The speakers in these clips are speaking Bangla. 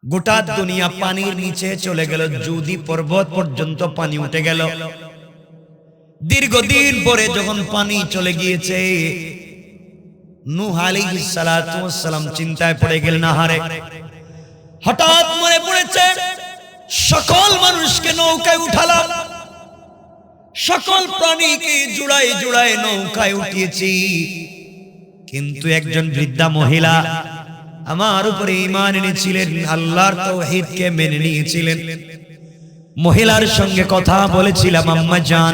গোটা দুনিয়া পানির নিচে চলে গেল, জুদি পর্বত পর্যন্ত পানি উঠে গেল। দীর্ঘদিন পরে যখন পানি চলে গিয়েছে, নূহ আলাইহিস সালাতু ওয়াস সালাম চিন্তায় পড়ে গেলেন, আহারে হঠাৎ মনে পড়েছে সকল মানুষকে নৌকায় উঠালাম, সকল প্রাণীকে জুড়ায় জুড়ায় নৌকায় উঠিয়েছি, কিন্তু একজন বৃদ্ধা মহিলা আমার উপরে ঈমান এনেছিলেন, আল্লাহর তাওহীদকে মেনে নিয়েছিলেন। মহিলার সঙ্গে কথা বলেছিলাম, আম্মা জান,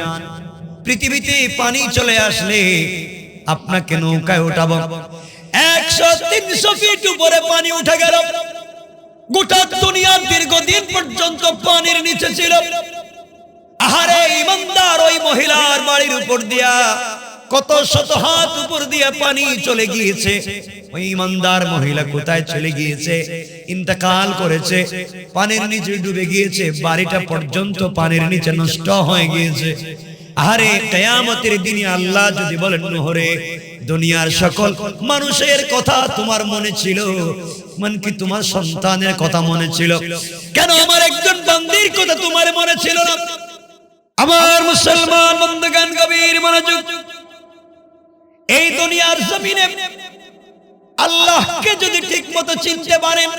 পৃথিবীতে পানি চলে আসলে আপনাকে নৌকায় উঠাবো। 100-300 ফিট উপরে পানি উঠে গেল। গোটা দুনিয়া দীর্ঘদিন পর্যন্ত পানির নিচে ছিল। আহারে ঈমানদার ওই মহিলার বাড়ির উপর দিয়া কত শত হাত উপর দিয়া পানি চলে গিয়েছে। ওই ঈমানদার মহিলা কোথায় চলে গিয়েছে? ইন্তেকাল করেছে, পানির নিচে ডুবে গিয়েছে, বাড়িটা পর্যন্ত পানির নিচে নষ্ট হয়ে গিয়েছে। আরে কিয়ামতের দিনে আল্লাহ যদি বলেন, নহরে দুনিয়ার সকল মানুষের কথা তোমার মনে ছিল, মানে কি তোমার সন্তানের কথা মনে ছিল, কেন আমার একজন বান্দির কথা তোমার মনে ছিল না? আমার মুসলমান বন্ধুগণ, গভীর মনোযোগ। এই দুনিয়ার জমিনে আল্লাহকে যদি ঠিকমতো চিনতে পারেন,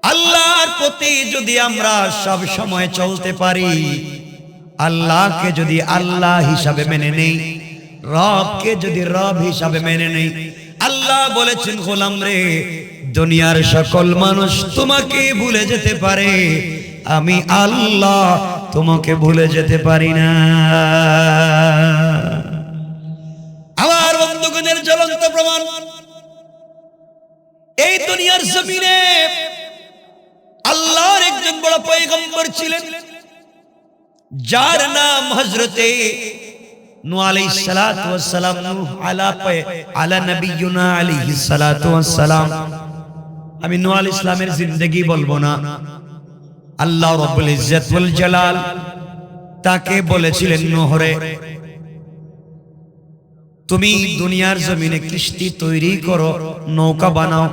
আল্লাহর প্রতি যদি আমরা সব সময় চলতে পারি, আল্লাহকে যদি আল্লাহ হিসাবে মেনে নেই, রবকে যদি রব হিসাবে মেনে নেই, আল্লাহ বলেছেন, গোলাম রে, দুনিয়ার সকল মানুষ তোমাকে ভুলে যেতে পারে, আমি আল্লাহ তোমাকে ভুলে যেতে পারি না। আমার বন্ধুগণের জ্বলন্ত প্রমাণ, এই দুনিয়ার জমিনে আল্লাহর একজন বড় পয়গম্বর ছিলেন, যার নাম হযরতে নূহ আলাইহিস সালাতু ওয়াস সালাম। নূহ আলা নবিয়ুনা আলাইহিস সালাতু ওয়াস সালাম। আমি নূহ আলাইহিস সালামের জিন্দেগি বলবো না, আল্লাহ রাব্বুল ইজ্জত ওয়াল জালাল তাকে বলেছিলেন, নূহ রে, তুমি দুনিয়ার জমিনে কিস্তি তৈরি করো, নৌকা বানাও।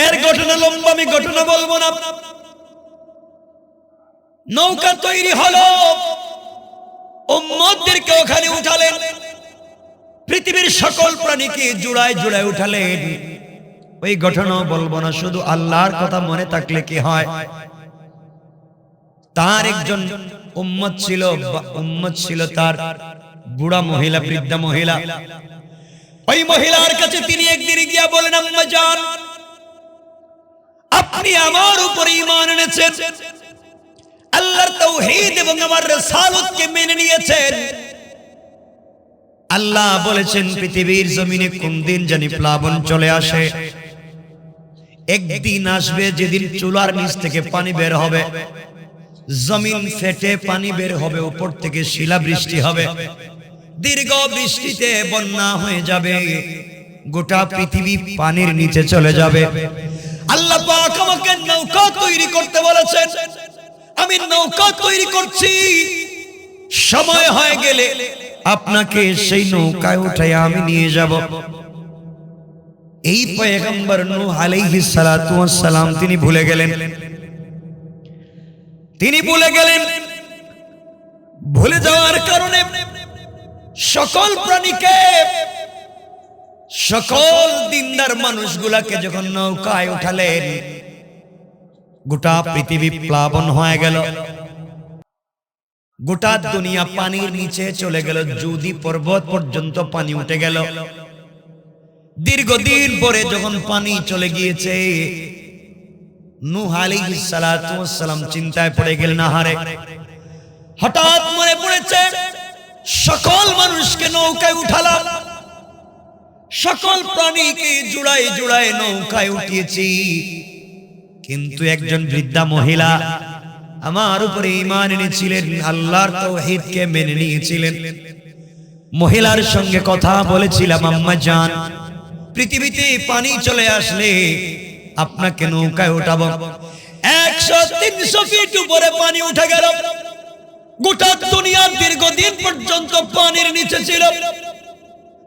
এর ঘটনা লম্বা, আমি ঘটনা বলবো না। নৌকা তৈরি হলো, উম্মতদেরকে ওখানে উঠালেন, পৃথিবীর সকল প্রাণীকে জুড়ায় জুড়ায় উঠালেন। ওই ঘটনা বলবো না, শুধু আল্লাহর কথা মনে থাকলে কি হয়। তার একজন উম্মত ছিল তার বুড়া মহিলা, বৃদ্ধা মহিলা। ওই মহিলার কাছে তিনি একদিন গিয়া বলেন, আম্মা জান, আপনি আমার উপর ঈমান এনেছেন, আল্লাহর তাওহীদ এবং আমার রিসালাতকে মেনে নিয়েছেন। আল্লাহ বলেছেন পৃথিবীর জমিনে কোন দিন জানি প্লাবন চলে আসে। একদিন আসবে যেদিন চুলার নিচ থেকে পানি বের হবে, জমিন ফেটে পানি বের হবে, উপর থেকে শিলাবৃষ্টি হবে, দীর্ঘ বৃষ্টিতে বন্যা হয়ে যাবে, গোটা পৃথিবী পানির নিচে চলে যাবে। আল্লাহ পাক আমাকে নৌকা তৈরি করতে বলেছেন, আমি নৌকা তৈরি করছি, সময় হয়ে গেলে আপনাকে সেই নৌকায় উঠায় আমি নিয়ে যাব। এই পয়গম্বর নূহ আলাইহিস সালাতু ওয়াস সালাম তিনি ভুলে গেলেন। ভুলে যাওয়ার কারণে সকল প্রাণীকে, সকল দিনদার মানুষগুলাকে যখন নৌকায় উঠালেন, গোটা পৃথিবী প্লাবন হয়ে গেল, গোটা দুনিয়া পানির নিচে চলে গেল, জুদি পর্বত পর্যন্ত পানি উঠে গেল। দীর্ঘদিন পরে যখন পানি চলে গিয়েছে, নূহ আলাইহিস সালাতু ওয়াস সালাম চিন্তায় পড়ে গেলেন, আহারে হঠাৎ মনে পড়েছে সকল মানুষকে নৌকায় উঠালাম, সকল প্রাণীকে জুড়ায় জুড়ায় নৌকায় উঠিয়েছি, কিন্তু একজন বৃদ্ধা মহিলা আমার উপরে ঈমান এনেছিলেন, আল্লাহর তাওহীদকে মেনে নিয়েছিলেন। মহিলার সঙ্গে কথা বলেছিলাম, আম্মা জান, পৃথিবীতে পানি চলে আসলে আপনাকে নৌকায় উঠাবো। 100-300 ফিট উপরে পানি উঠে গেল। গোটা দুনিয়া দীর্ঘদিন পর্যন্ত পানির নিচে ছিল।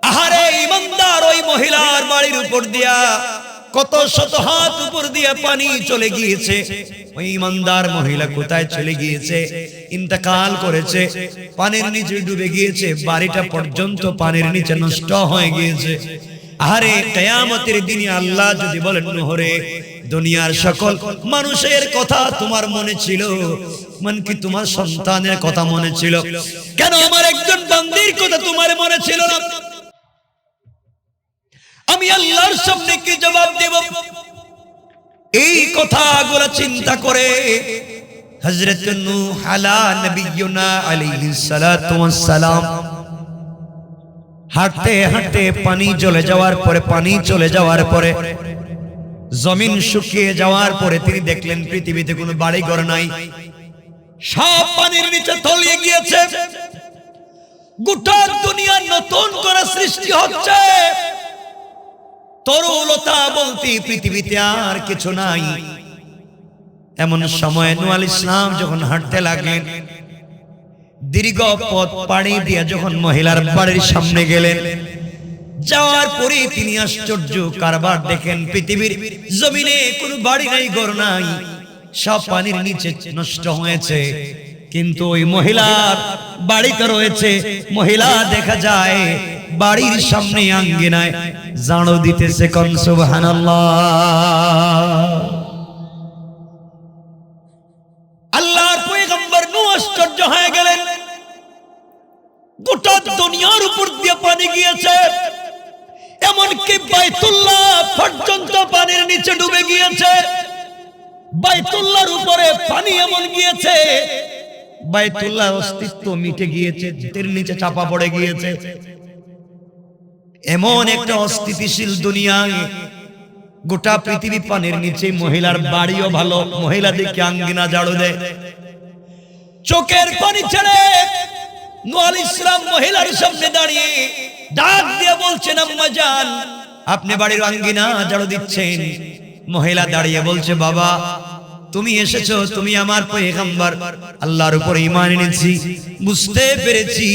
আহারে ঈমানদার ওই মহিলার বাড়ির উপর দিয়া কত শত হাত উপর দিয়ে পানি চলে গিয়েছে। ওই ইমানদার মহিলা কোথায় চলে গিয়েছে? ইন্তেকাল করেছে, পানির নিচে ডুবে গিয়েছে, বাড়িটা পর্যন্ত পানির নিচে নষ্ট হয়ে গিয়েছে। আরে কিয়ামতের দিনে আল্লাহ যদি বলেন, নহরে দুনিয়ার সকল মানুষের কথা তোমার মনে ছিল, মানে কি তোমার সন্তানের কথা মনে ছিল, কেন আমার একজন বান্দির কথা তোমার মনে ছিল না? আমি আল্লাহর সামনে কি জবাব দেব? এই কথাগুলো চিন্তা করে হযরত নূহ আলা নবিয়্যিনা আলাইহিস সালাতু ওয়াস সালাম হাঁটতে হাঁটতে পানি চলে যাওয়ার পরে জমিন শুকিয়ে যাওয়ার পরে তিনি দেখলেন পৃথিবীতে কোনো বাড়ি ঘর নাই, সব পানির নিচে তলিয়ে গিয়েছে। গোটা দুনিয়া নতুন করে সৃষ্টি হচ্ছে, তরুলতা বলতে পৃথিবীতে আর কিছু নাই। এমন সময় নূহ আলাইহিস সালাম যখন হাঁটতে লাগলেন, দীর্ঘ পথ পাড়ি দিয়ে যখন মহিলার বাড়ির সামনে গেলেন, যাওয়ার পরে তিনি আশ্চর্য কারবার দেখেন, পৃথিবীর জমিনে কোনো বাড়ি নাই, ঘর নাই, সব পানির নিচে নষ্ট হয়েছে। কিন্তু ওই মহিলার বাড়িতে রয়েছে। মহিলা দেখা যায় বাড়ির সামনে আঙ্গিনায় ঝাড়ু দিতেছে। কোন সুবহানাল্লাহ। আল্লাহর পয়গম্বর নূহ আশ্চর্য হয়ে গেলেন, গোটা দুনিয়ার উপর দিয়ে পানি গিয়েছে, এমনকি বাইতুল্লাহ পর্যন্ত পানির নিচে ডুবে গিয়েছে। বাইতুল্লাহর উপরে পানি এমন গিয়েছে, বাইতুল্লাহর অস্তিত্ব মিটে গিয়েছে, এর নিচে চাপা পড়ে গিয়েছে। এমন একটা অস্থিতিশীল দুনিয়ায় গোটা পৃথিবী পানির নিচে, মহিলার বাড়িও ভালো, মহিলা দিকে আঙ্গিনা ঝাড়ু দেয়, চোখের পানি ছেড়ে নূহ আলাইহিস সালাম মহিলার সামনে দাঁড়িয়ে ডাক দিয়ে বলছেন, আম্মা জান, আপনি বাড়ির আঙ্গিনা ঝাড়ু দিচ্ছেন। মহিলা দাঁড়িয়ে বলছে, বাবা তুমি এসেছো, তুমি আমার পয়গম্বর, আল্লাহর উপর ঈমান এনেছি, বুঝতে পেরেছি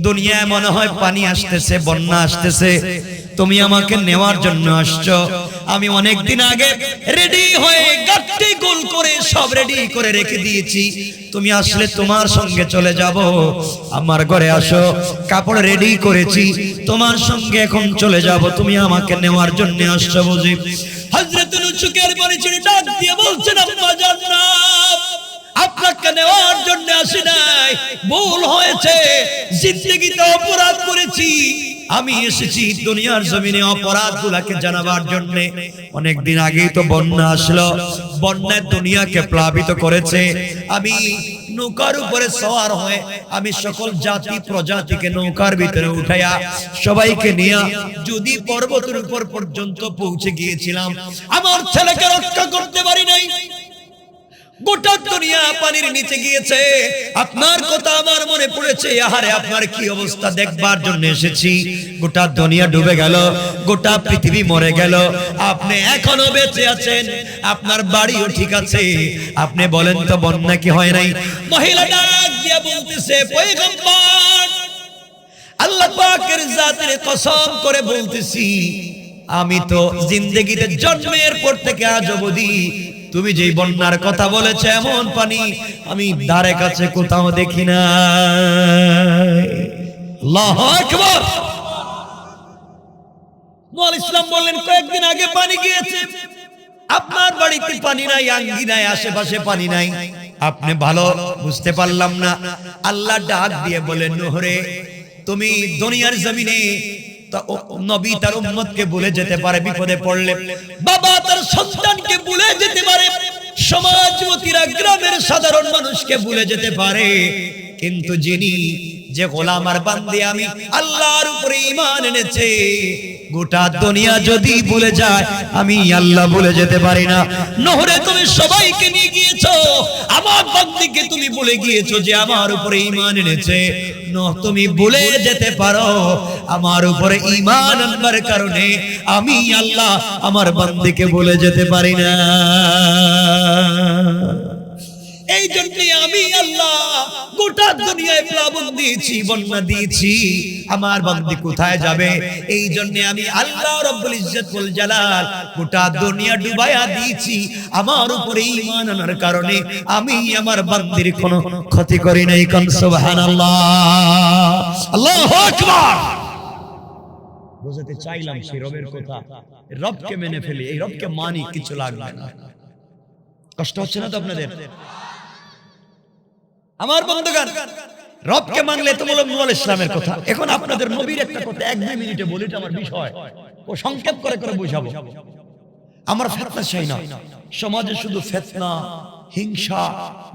দুনিয়ায় মনে হয় পানি আসতেছে, বন্যা আসতেছে, তুমি আমাকে নেওয়ার জন্য আসছো। আমি অনেক দিন আগে রেডি হয়ে গাট্টি গোল করে সব রেডি করে রেখে দিয়েছি, তুমি আসলে তোমার সঙ্গে চলে যাব। আমার ঘরে আসো, কাপড় রেডি করেছি, তোমার সঙ্গে এখন চলে যাব, তুমি আমাকে নেওয়ার জন্য আসছো বুঝি? হযরত নূহ চোখের পানি ছেড়ে ডাক দিয়ে বলছেন, আম্মা জান্নাত, আপনাকে নেওয়ার জন্য আসি নাই, ভুল হয়েছে, জিন্দেগিতে অপরাধ করেছি, আমি এসেছি দুনিয়ার জমিনে অপরাধগুলোকে জানাবার জন্য। অনেকদিন আগেই তো বন্যা আসলো, বন্যায় দুনিয়াকে প্লাবিত করেছে। আমি নৌকার উপরে সওয়ার হয়ে আমি সকল জাতি প্রজাতিকে নৌকার ভিতরে উঠাইয়া সবাইকে নিয়ে যদি পর্বতের উপর পর্যন্ত পৌঁছে গিয়েছিলাম, আমার ছেলেকে রক্ষা করতে পারি নাই। গোটা দুনিয়া পানির নিচে গিয়েছে, আপনার কথা আমার মনে পড়েছে, আহারে আপনার কি অবস্থা দেখবার জন্য এসেছি। গোটা দুনিয়া ডুবে গেল, গোটা পৃথিবী মরে গেল, আপনি এখনো বেঁচে আছেন, আপনার বাড়িও ঠিক আছে, আপনি বলেন তো বন্যা কি হয় নাই? মহিলা ডাক দিয়া বলতেছে, পয়গম্বর, আল্লাহ পাকের জাতের কসম করে বলতেছি, আমি তো জিন্দেগিতে জন্মের পর থেকে আজ অবধি তুমি যেই বন্যার কথা বলেছ এমন পানি আমি ধারে কাছে কোথাও দেখি না। আল্লাহু আকবার। নূহ আলাইহিস সালাম বললেন, কয়েকদিন আগে পানি গিয়েছে, আপনার বাড়িতে পানি নাই, আঙ্গিনায় আশেপাশে পানি নাই, আপনি ভালো বুঝতে পারলাম না। আল্লাহ ডাক দিয়ে বলেন, নূহ রে, তুমি দুনিয়ার জমিনে নবী তার উম্মতকে ভুলে যেতে পারে, বিপদে পড়লে বাবা তার সন্তানকে ভুলে যেতে পারে, সমাজবতীরা গ্রামের সাধারণ মানুষকে ভুলে যেতে পারে, কিন্তু যিনি যে গোলাম আর বান্দে আমি আল্লাহর উপরে ঈমান এনেছে, গোটা দুনিয়া যদি ভুলে যায় আমি আল্লাহ ভুলে যেতে পারি না। নহরে তুমি সবাইকে নিয়ে গিয়েছো, আমার বান্দিকে তুমি ভুলে গিয়েছো যে আমার উপরে ঈমান এনেছে। নহ তুমি ভুলে যেতে পারো, আমার উপরে ঈমান আনবার কারণে আমি আল্লাহ আমার বান্দিকে ভুলে যেতে পারি না। এই জন্য আমি আল্লাহ গোটা দুনিয়ায় প্লাবন দিয়েছি, বন্যা দিয়েছি, আমার বান্দী কোথায় যাবে? এই জন্য আমি আল্লাহ রাব্বুল ইজ্জত ওয়াল জালাল গোটা দুনিয়া ডুবায়া দিয়েছি আমার উপরে ঈমান আনার কারণে। আমি আমার বান্দির কোনো ক্ষতি করি নাই। কোন সুবহানাল্লাহ, আল্লাহু আকবার। বুঝাতে চাইলাম সেই রবের কথা, রবকে মেনে ফেলি, এই রবকে মানি, কিছু লাগবে না। কষ্ট হচ্ছে না তো আপনাদের? আমার বন্ধুগণ, রবকে মানলে তো বললাম নূহ আলাইহিস সালামের কথা। এখন আপনাদের নবীর একটা কথা 1-2 মিনিটে বলি, এটা আমার বিষয়, ও সংক্ষেপ করে করে বুঝাবো। আমার ফিতনা চাই না, সমাজে শুধু ফিতনা, হিংসা,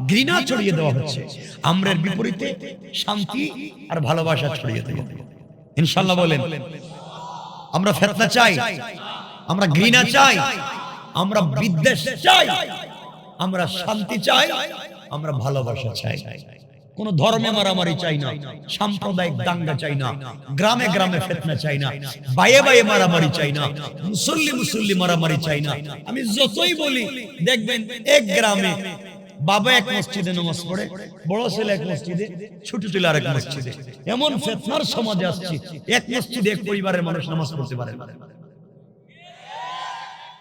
ঘৃণা ছড়িয়ে দেওয়া হচ্ছে। আমরের বিপরীতে শান্তি আর ভালোবাসা ছড়িয়ে দেব ইনশাআল্লাহ। বলেন, আমরা ফিতনা চাই, আমরা ঘৃণা চাই, আমরা বিদ্বেষ চাই, আমরা শান্তি চাই, আমরা ভালোবাসা চাই। কোন ধর্মে মারামারি চাই না, সাম্প্রদায়িক দাঙ্গা চাই না, গ্রামে গ্রামে ফিতনা চাই না, বাইয়ে বাইয়ে মারামারি চাই না, মুসল্লি মারামারি চাই না। আমি যতই বলি দেখবেন এক গ্রামে বাবা এক মসজিদে নামাজ পড়ে, বড় ছেলে এক মসজিদে, ছোট ছেলে আরেক মসজিদে। এমন ফিতনার সমাজে আসছে, এক মসজিদে এক পরিবারের মানুষ নামাজ পড়তে পারে না।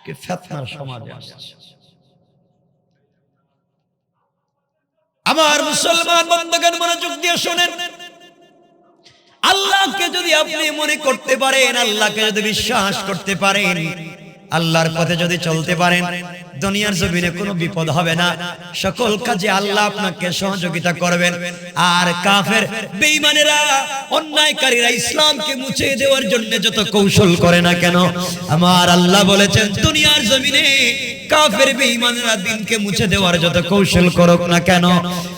কি ফিতনার সমাজে আসছে। আমার মুসলমান বন্ধুগণ, মনোযোগ দিয়ে শুনেন। আল্লাহকে যদি আপনি মনে করতে পারেন, আল্লাহকে যদি বিশ্বাস করতে পারেন, আল্লাহর পথে যদি চলতে পারেন, দুনিয়ার জমিনে কোনো বিপদ হবে না। সকল কাজে আল্লাহ আপনাকে সহযোগিতা করবেন। আর কাফের বেঈমানেরা, অন্যায়কারীরা ইসলামকে মুছে দেওয়ার জন্য যত কৌশল করে না কেন, আমার আল্লাহ বলেছেন দুনিয়ার জমিনে কাফের বেঈমানেরা দিনকে মুছে দেওয়ার যত কৌশল করুক না কেন,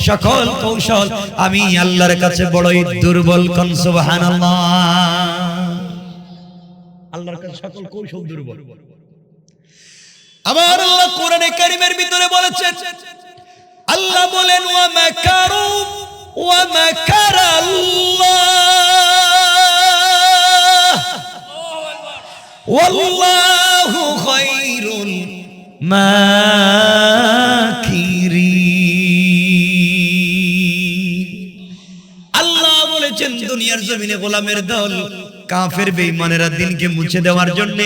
সকল কৌশল আমি আল্লাহর কাছে বড়ই দুর্বল। কোন সুবহানাল্লাহ। আল্লাহর কাছে সকল কৌশল দুর্বল। আমার আল্লাহ কোরআনে কারীমের ভিতরে বলেছেন, আল্লাহ বলেন ওয়া মাকারু ওয়া মাকারাল্লাহ ওয়াল্লাহু খায়রুল মাকিরিন। আল্লাহ বলেছেন দুনিয়ার জমিনে গোলামের দল কাফের বেঈমানেরা দিনকে মুছে দেওয়ার জন্য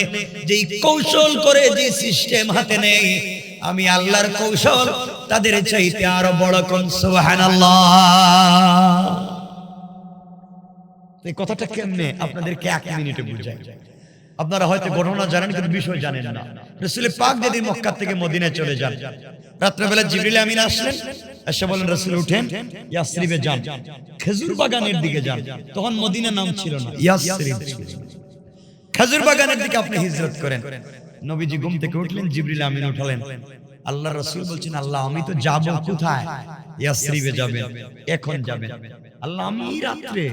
যেই কৌশল করে, যে সিস্টেম হাতে নেই, আমি আল্লাহর কৌশল তাদের চাইতে আরো বড়। কোন সুবহানাল্লাহ। এই কথাটা কেমনে আপনাদেরকে 1 মিনিটে বুঝাই। আপনারা হয়তো ঘটনা জানেন কিন্তু বিষয় জানেন না। রাসূল পাক যেদিন মক্কা থেকে মদিনায় চলে যান, রাত্রেবেলা জিবরিল আমিন আসলেন, এসে বলেন রাসূল উঠেন, ইয়াসরিবে যান, খেজুর বাগানের দিকে যান। তখন মদিনা নাম ছিল না, ইয়াসরিব ছিল। খেজুর বাগানের দিকে আপনি হিজরত করেন। নবীজি ঘুম থেকে উঠলেন, জিবরিল আমিন উঠালেন। আল্লাহর রাসূল বলছেন, আল্লাহ আমি তো যাব কোথায়? ইয়াসরিবে যাবেন। এখন যাবেন? আল্লাহ আমি রাত্রে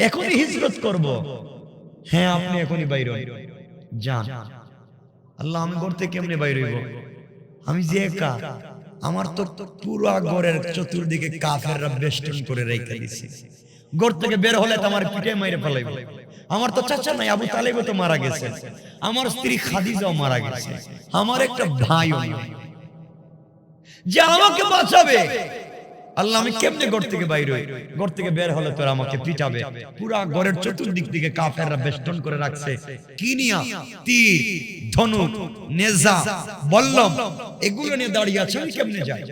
এখনই হিজরত করব। হ্যাঁ আপনি এখনই বাইর হন, যান। আল্লাহ আমি ঘর থেকে কেমনে বাইর হইব? আমি যে একা, আমার তো পুরো ঘরের চতুর্দিকে কাফেররা বেষ্টন করে রেখে দিয়েছে। ঘর থেকে বের হলে তো আমার পিঠে মাইরে ফেলাইব। আমার তো চাচা নাই, আবু তালেবও তো মারা গেছে, আমার স্ত্রী খাদিজাও মারা গেছে, আমার একটা ভাইও নাই যে আমাকে বাঁচাবে। আল্লাহ আমি কেমনে ঘর থেকে বাইর হই? ঘর থেকে বের হলে তোরা আমাকে পিটাবে। পুরা ঘরের চতুর্দিক থেকে কাফেররা বেষ্টন করে রাখছে। কি নিয়া? তীর, ধনুক, নেজা, বল্লম, এগুলো নিয়ে দাঁড়িয়ে আছে। আমি কেমনে যাই?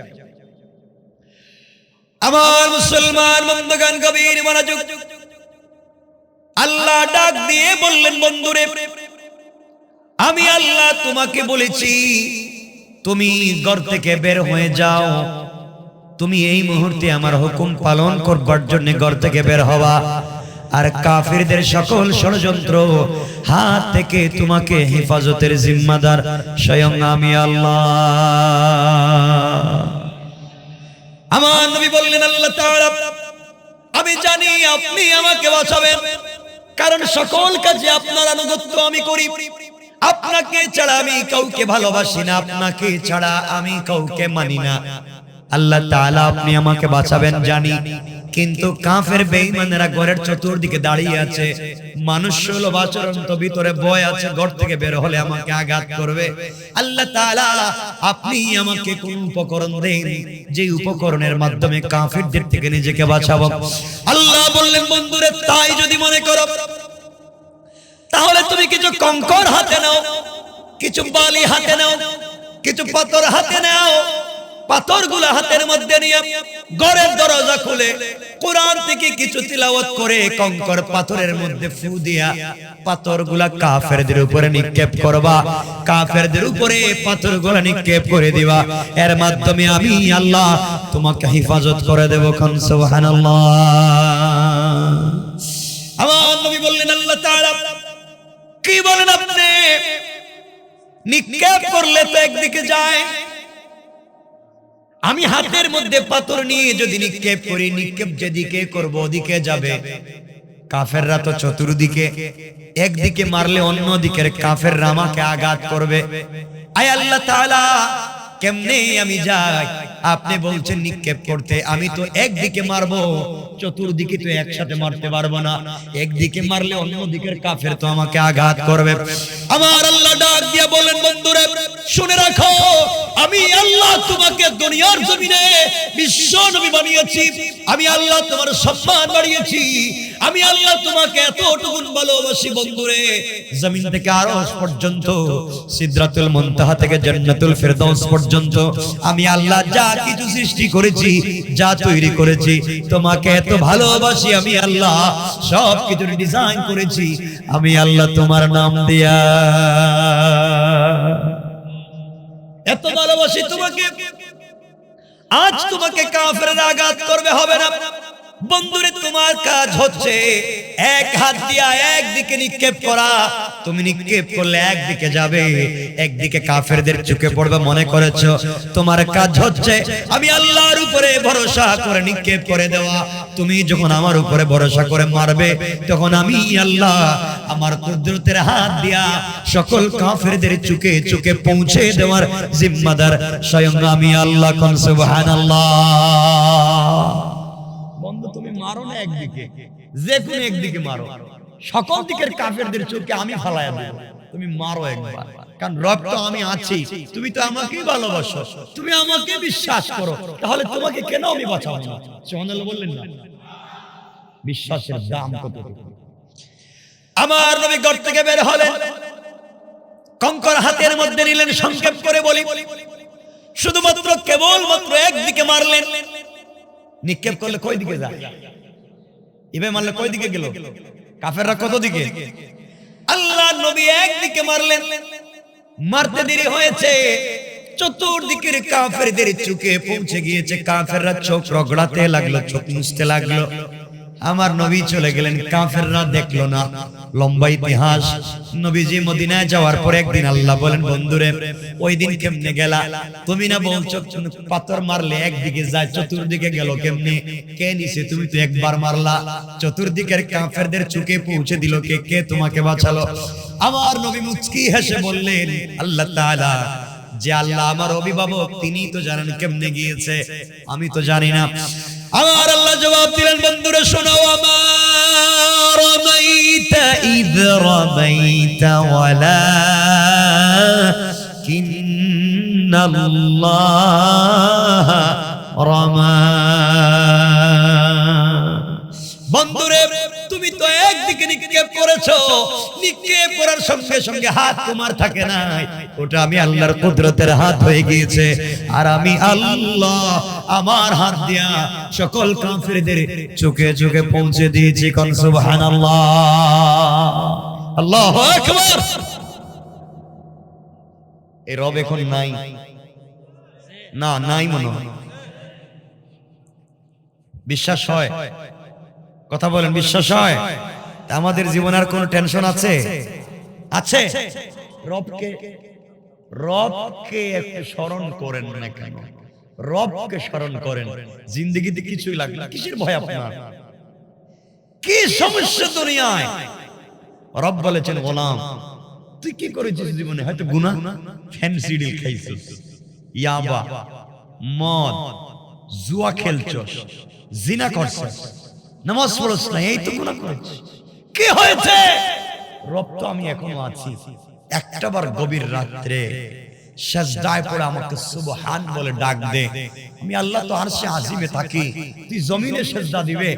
আমার মুসলমান বন্ধুগণ, গভীর মনোযোগ। আল্লাহ ডাক দিয়ে বললেন, বন্ধুরে আমি আল্লাহ তোমাকে বলেছি তুমি ঘর থেকে বের হয়ে যাও। তুমি এই মুহূর্তে আমার হুকুম পালন করবার জন্য ঘর থেকে বের হওয়া, আর কাফিরদের সকল ষড়যন্ত্র হাত থেকে তোমাকে হেফাজতের জিম্মাদার স্বয়ং আমি আল্লাহ। আমার নবী বললেন, আল্লাহ তাআলা আমি জানি আপনি আমাকে বাঁচাবেন, কারণ সকল কাজে আপনার আনুগত্য আমি করি। আপনাকে ছাড়া আমি কাউকে ভালোবাসি না, আপনাকে ছাড়া আমি কাউকে মানি না। আল্লাহ তাআলা আপনি আমাকে বাঁচাবেন জানি, কিন্তু কাফের বেঈমানেরা ঘরের চতুর্দিকে দাঁড়িয়ে আছে, মানুষ সুলভ আচরণ তো ভিতরে ভয় আছে, ঘর থেকে বের হলে আমাকে আঘাত করবে। আল্লাহ তাআলা আপনি আমাকে কোন উপকরণ দেন যে উপকরণের মাধ্যমে কাফেরদের থেকে নিজেকে বাঁচাবো। আল্লাহ বললেন, বন্ধুরে তাই যদি মনে করো তাহলে তুমি কিছু কঙ্কর হাতে নাও, কিছু বালি হাতে নাও, কিছু পাথর হাতে নাও। পাথরগুলো হাতের মধ্যে নিয়ে ঘরের দরজা খুলে কোরআন থেকে কিছু তিলাওয়াত করে কঙ্কর পাথরের মধ্যে ফু দিয়া পাথরগুলা কাফেরদের উপরে নিক্ষেপ করবা। কাফেরদের উপরে পাথরগুলা নিক্ষেপ করে দিবা। এর মাধ্যমে আমি আল্লাহ তোমাকে হেফাজত করে দেব। কোন সুবহানাল্লাহ। আমার নবী বললেন, আল্লাহ তাআলা কি বলেন আপনি? নিক্ষেপ করলে তো একদিকে যায়, আমি হাতের মধ্যে পাথর নিয়ে যদি নিক্ষেপ করি, নিক্ষেপ যেদিকে করব ওদিকে যাবে। কাফেররা তো চতুর্দিকে, একদিকে মারলে অন্য দিকের কাফেররা আমাকে আঘাত করবে। আয় আল্লাহ তাআলা কেমনে আমি যাই? আপনি বলছেন নিক্ষেপ করতে, আমি তো একদিকে মারবো, চতুর্দিকে তো একসাথে মারতে পারবো না। একদিকে মারলে অন্য দিকের কাফের তো আমাকে আঘাত করবে। আমার আল্লাহ ডাক দিয়া বলেন, বন্ধুরা শুনে রাখো, আমি আল্লাহ তোমাকে দুনিয়ার জমিনে বিশ্ব নবী বানিয়েছি। আমি আল্লাহ তোমার সম্মান বাড়িয়েছি। আমি আল্লাহ তোমাকে এতটুকু ভালোবাসি বন্ধুরে, জমিন থেকে আরশ পর্যন্ত, সিদরাতুল মুনতাহা থেকে জান্নাতুল ফেরদাউস পর্যন্ত আমি আল্লাহ যা কিছু সৃষ্টি করেছি, যা তৈরি করেছি, তোমাকে এত ভালোবাসি। আমি আল্লাহ সব কিছু ডিজাইন করেছি, আমি আল্লাহ তোমার নাম দিয়া এত ভালোবাসি তোমাকে। আজ তোমাকে কাফেররা আঘাত করবে, হবে না। বন্ধুরে তোমার কাজ হচ্ছে এক হাত দিয়া একদিকে নিক্ষেপ করা। তুমি নিক্ষেপ করলে একদিকে যাবে, একদিকে কাফেরদের চোখে পড়বে মনে করেছো। তোমার কাজ হচ্ছে আমি আল্লাহর উপরে ভরসা করে নিক্ষেপ করে দেওয়া। তুমি যখন আমার উপরে ভরসা করে মারবে, তখন আমি আল্লাহ আমার কুদরতের হাত দিয়া সকল কাফেরদের চোখে চোখে পৌঁছে দেওয়ার জিম্মাদার স্বয়ং আমি আল্লাহ। কোন সুবহানাল্লাহ। বন্ধু তুমি মারো না একদিকে, যে কোনো একদিকে মারো, সকল দিকের কাফেরদের চোখে আমি ফালায়া দেব। তুমি মারো একবার, কারণ রব তো আমি আছি, তুমি তো আমাকেই ভালোবাসো, তুমি আমাকে বিশ্বাস করো, তাহলে তোমাকে কেন আমি বাঁচাবো না? সুবহানাল্লাহ বললেন না? বিশ্বাসের দাম কত। আমার নবী ঘর থেকে বের হলেন, কঙ্কর হাতের মধ্যে নিলেন। সংক্ষেপ করে বলি, শুধুমাত্র কেবলমাত্র একদিকে মারলেন। নিক্ষেপ করলে কই দিকে যায়? ইবে মারলে কই দিকে গেল? কাফেররা কত দিকে? আল্লাহ নবী একদিকে মারলেন, মারতে দেরি হয়েছে, চতুর্দিকের কাফেরদের চোখে পৌঁছে গিয়েছে। কাফেররা চোখ রগড়াতে লাগলো, চোখ মুছতে লাগলো। আমার নবী চলে গেলেন, কাফেররা দেখলো না। লম্বা ইতিহাস। নবীজি মদিনায় যাওয়ার পর একদিন আল্লাহ বলেন, বন্ধুরে ওই দিন কেমনে গেলা? তুমি না বলছো পাথর মারলে একদিকে যায়, চতুর্দিকে গেল কেমনে? কে নিছে? তুমি তো একবার মারলা, চতুর্দিকের কাফেরদের চোখে পৌঁছে দিল কে? কে তোমাকে বাঁচালো? আমার নবী মুচকি হেসে বললেন, আল্লাহ তাআলা। যে আল্লাহ আমার অভিভাবক, তিনি তো জানেন কেমনে গিয়েছে, আমি তো জানি না। আমার আল্লাহ জবাব দিলেন, বন্ধুরা শোনো, আমার রামাইতা ইয রামাইতা ওয়ালাকিন্নাল্লাহ রামা। বন্ধুরে তুমি তো একদিকে নিক্ষেপ করেছো, নিক্ষেপ করার সঙ্গে সঙ্গে হাত তোমার থাকে না, ওটা আমি আল্লাহর কুদরতের হাত হয়ে গিয়েছে। আর আমি আল্লাহ আমার হাত দিয়া সকল কাফেরদের চোখে চোখে পৌঁছে দিয়েছি। কোন সুবহানাল্লাহ। আল্লাহু আকবার। এই রব এখন নাই না? নাই মনে হয়। বিশ্বাস হয়? কথা বলেন, বিশ্বাস হয়? আমাদের জীবনে আর কোনো টেনশন আছে? আছে? রবকে একটু স্মরণ করেন না কেন? রবকে স্মরণ করেন, জিন্দেগিতে কিছুই লাগবে না। কিসের ভয় আপনার? কি সমস্যা দুনিয়ায়? রব বলেছেন, গোলাম তুই কি করেছিস জীবনে? হয়তো গুনাহ, ফ্যান্সি ডিল খাইছিস, ইয়াবা, মদ, জুয়া খেলছস, জিনা করছে, নামাজ পড়ছ না, এই তো গুনাহ করেছে, কি হয়েছে? রব তো আমি এখনো আছি। একটাবার গভীর রাত্রে সাজদায় পড়ে আমাকে সুবহান বলে ডাক দে, আমি আল্লাহ তো আরশে আজিমে থাকি, তুই জমিনে সাজদা দিবে,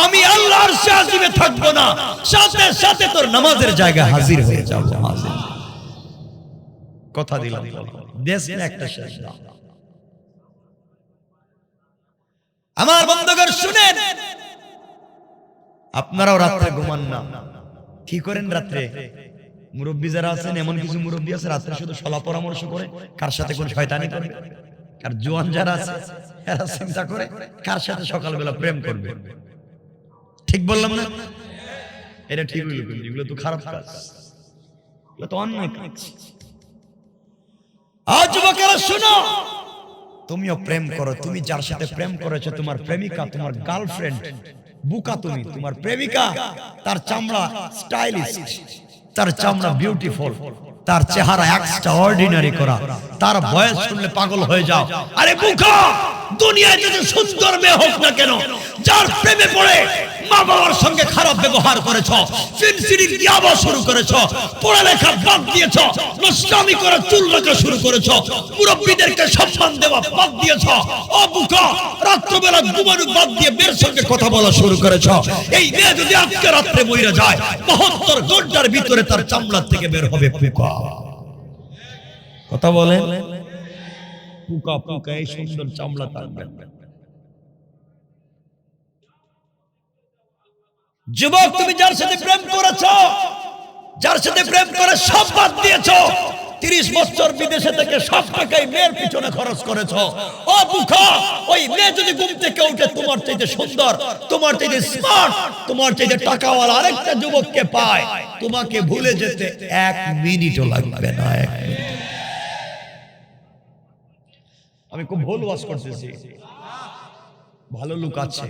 আমি আল্লাহ আরশে আজিমে থাকবো না, সাথে সাথে তোর নামাজের জায়গায় হাজির হয়ে যাব। হাজির কথা দিলাম, দেশ না একটা সাজদা। আমার বন্ধুগণ শুনেন, আপনারাও রাতে ঘুমান না, কি করেন রাতে? মুরব্বী যারা আছেন, এমন কিছু মুরব্বী আছে রাতে শুধু সলা পরামর্শ করে কার সাথে কোন শয়তানি করবে, আর জোয়ান যারা আছে এরা চিন্তা করে কার সাথে সকালবেলা প্রেম করবে। ঠিক বললাম না? এটা ঠিক হইল, এগুলো তো খারাপ কাজ, এগুলো তো অন্যায় কাজ। আজ যুবকেরা শুনো, তুমিও প্রেম করো, তুমি যার সাথে প্রেম করেছো, তোমার প্রেমিকা, তোমার গার্লফ্রেন্ড, বুকা তুমি, তোমার প্রেমিকা, তার চামড়া স্টাইলিশ, তার চামড়া বিউটিফুল, তার চেহারা এক্সট্রা অর্ডিনারি করা, তার বয়স শুনলে পাগল হয়ে যাও। আরে বুকা, দুনিয়ায় যত সুন্দর মেয়ে হোক না কেন, যার প্রেমে পড়ে মা বাবার সঙ্গে খারাপ ব্যবহার করেছো, ফিনসিডিং ইয়াবা শুরু করেছো, পড়ালেখা বাদ দিয়েছো, নষ্টামি করে চুল রাখা শুরু করেছো, মুরব্বীদেরকে সম্মান দেওয়া বাদ দিয়েছো, ও বুকা, রাত্রবেলা ঘুমানো বাদ দিয়ে মেয়ের সঙ্গে কথা বলা শুরু করেছো, এই মেয়ে যদি আজকে রাত্রে মরে যায়, 72 ঘন্টার ভিতরে তার চামড়া থেকে বের হবে বুকা। কথা বলে পুকা পুকা, এই সুন্দর চামড়া থাকবে। যুবক, তুমি যার সাথে প্রেম করেছো, যার সাথে প্রেম করে সব বাদ দিয়েছো, 30 বছর বিদেশে থেকে সব টাকাই মেয়ের পিছনে খরচ করেছো, ও বুকা, ওই মেয়ে যদি ঘুম থেকে উঠে তোমার চাইতে সুন্দর, তোমার চাইতে স্মার্ট, তোমার চাইতে টাকাওয়ালা আরেকটা যুবককে পায়, তোমাকে ভুলে যেতে 1 মিনিটও লাগবে না। 1 মিনিট। আমি খুব ভুল ওয়াজ করতেছি, ভালো লোক আছে,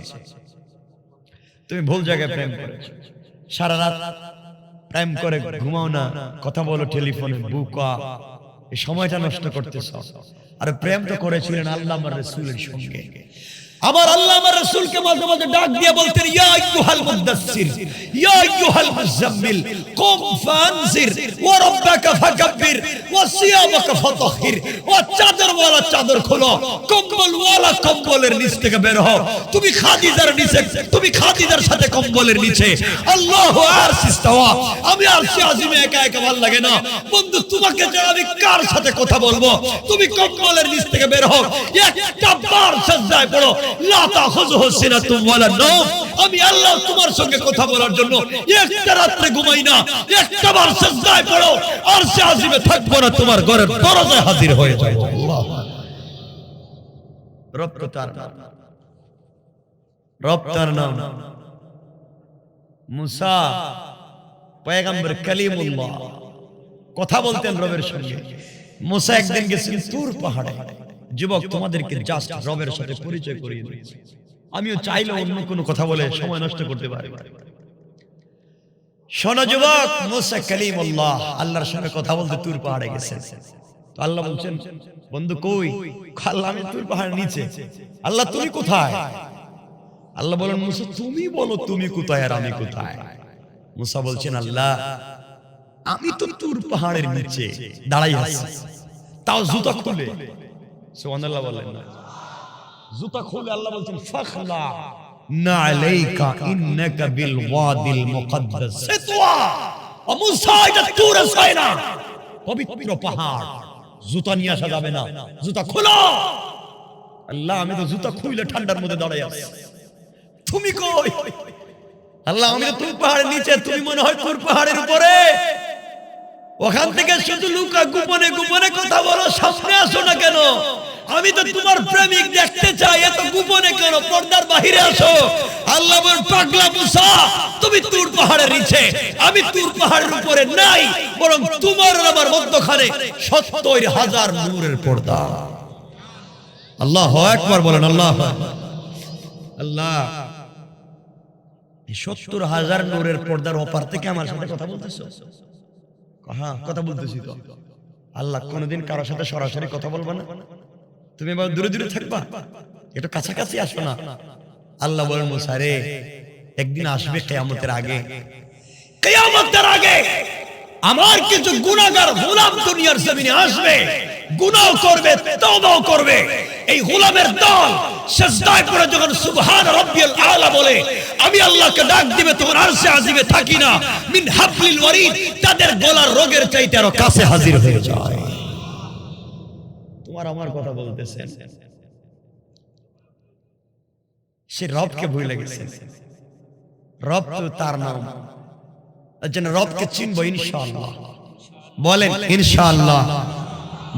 তুমি ভুল জায়গায় প্রেম করেছো, সারা রাত প্রেম করে ঘুমাও না, কথা বলো টেলিফোনে, বুকা, এই সময়টা নষ্ট করতেছো। আর প্রেম তো করেছিলেন আল্লাহ আমার রাসূলের সঙ্গে। আমার আল্লাহ আমার রাসূলকে মাঝে মাঝে ডাক দিয়ে বলতেন, ইয়া আইয়ুহাল মুদাসসির, ইয়া আইয়ুহাল মুজাম্মিল, কুম ফানজির, ওয়া রাব্বাকা ফাকাব্বির, ওয়া সিয়াবাকা ফাতাহির, ওয়া চাদরওয়ালা চাদর খোলো, কম্বলওয়ালা কম্বলের নিচ থেকে বের হও, তুমি খাদিজার নিচে, তুমি খাদিজার সাথে কম্বলের নিচে, আল্লাহু আরশিস্তাওয়া, আমি আরশে আজিমে একা একা ভালো লাগে না বন্ধু, তোমাকে ছাড়া আমি কার সাথে কথা বলবো, তুমি কম্বলের নিচ থেকে বের হও, একটা বার সাজদায় পড়ো, লা তাখুযুহু সিনাতুম ওয়ালা নাওম, আমি আল্লাহ তোমার সঙ্গে কথা বলার জন্য একটা রাত্রে ঘুমাই না, একটা বার সিজদায় পড়ো, আরশে আজিমে থাকবো না, তোমার ঘরের দরজায় হাজির হয়ে যাবে। আল্লাহ রব তো তার নাম, রব তার নাম মুসা, পয়গম্বর কালিমুল্লাহ, কথা বলতেন রবের সঙ্গে। মুসা একদিন গেছেন তুর পাহাড়ে। যুবক, তোমাদেরকে জাস্ট রবের সাথে পরিচয় করিয়ে দিয়েছি, আমিও চাইলে অন্য কোনো কথা বলে সময় নষ্ট করতে পারি। শোনো যুবক, মুসা কালিমুল্লাহ আল্লাহর সঙ্গে কথা বলতে তুর পাহাড়ে গেছেন। তো আল্লাহ বলছেন, বন্ধু কই? আল্লাহ, আমি তুর পাহাড়ের নিচে। আল্লাহ, তুমি কোথায়? আল্লাহ বলেন, মুসা তুমি বলো তুমি কোথায় আর আমি কোথায়? মুসা বলছেন, আল্লাহ আমি তো তুর পাহাড়ের নিচে দাঁড়াই আছি, তাও জুতা খুলে। সুবহানাল্লাহ বলেন না, জুতা খুলে আল্লাহ বলছেন, ফাখলা নালাইকা ইন্নাকা বিল ওয়াদিল মুকদ্দাস তুয়া। ও মুসা, এটা তুর সাইনা, পবিত্র পাহাড়, জুতা নিয়ে আসা যাবে না, জুতা খোলো। আল্লাহ, আমি তো জুতা খুলে ঠান্ডার মধ্যে দাঁড়াই আছি, তুমি কই? আল্লাহ, আমি তো তুর পাহাড়ের নিচে, তুমি মনে হয় তুর পাহাড়ের উপরে। ওখান থেকে শুধু লুকা গোপনে গোপনে কথা বলো, সামনে আসো না কেন? আমি তো তোমার প্রেমিক দেখতে চাই, এত গোপনে কেন? পর্দার বাহিরে আসো। আল্লাহ বলেন, পাগলা মুসা, তুমি তুর পাহাড়ের নিচে, আমি তুর পাহাড়ের উপরে নাই, বরং তোমার আর আমার মধ্যখানে 70,000 নূরের পর্দা। আল্লাহু আকবার বলেন, আল্লাহ আল্লাহ। 70,000 নূরের পর্দার ওপার থেকে আমার সাথে কথা বলতেছো? হ্যাঁ, কথা বলতেছি তো। আল্লাহ, কোনদিন কারোর সাথে সরাসরি কথা বলবা না? তুমি এবার দূরে দূরে থাকবা, একটু কাছাকাছি আসো না। আল্লাহ বলেন মুসা রে একদিন আসবে কিয়ামতের আগে, কিয়ামতের আগে আমার কিছু গুনাহগার গোলাম দুনিয়ার জমিনে আসবে, গুনাহ করবে, তওবাও করবে। এই গোলামের দল সিজদায় পড়ে যখন সুবহান রাব্বিয়াল আলা বলে আমি আল্লাহকে ডাক দিবে, তখন আরশে আজিমে থাকি না মিন হাবলিল ওয়ারিদ, তাদের গলার রোগের চাইতে আরো কাছে হাজির হয়ে যায়। তোমার আমার কথা বলতেছেন, সে রবকে ভুলে গেছে। রব তো তার নাম, যেন রবকে চিনবো ইনশাআল্লাহ। বলেন ইনশাআল্লাহ,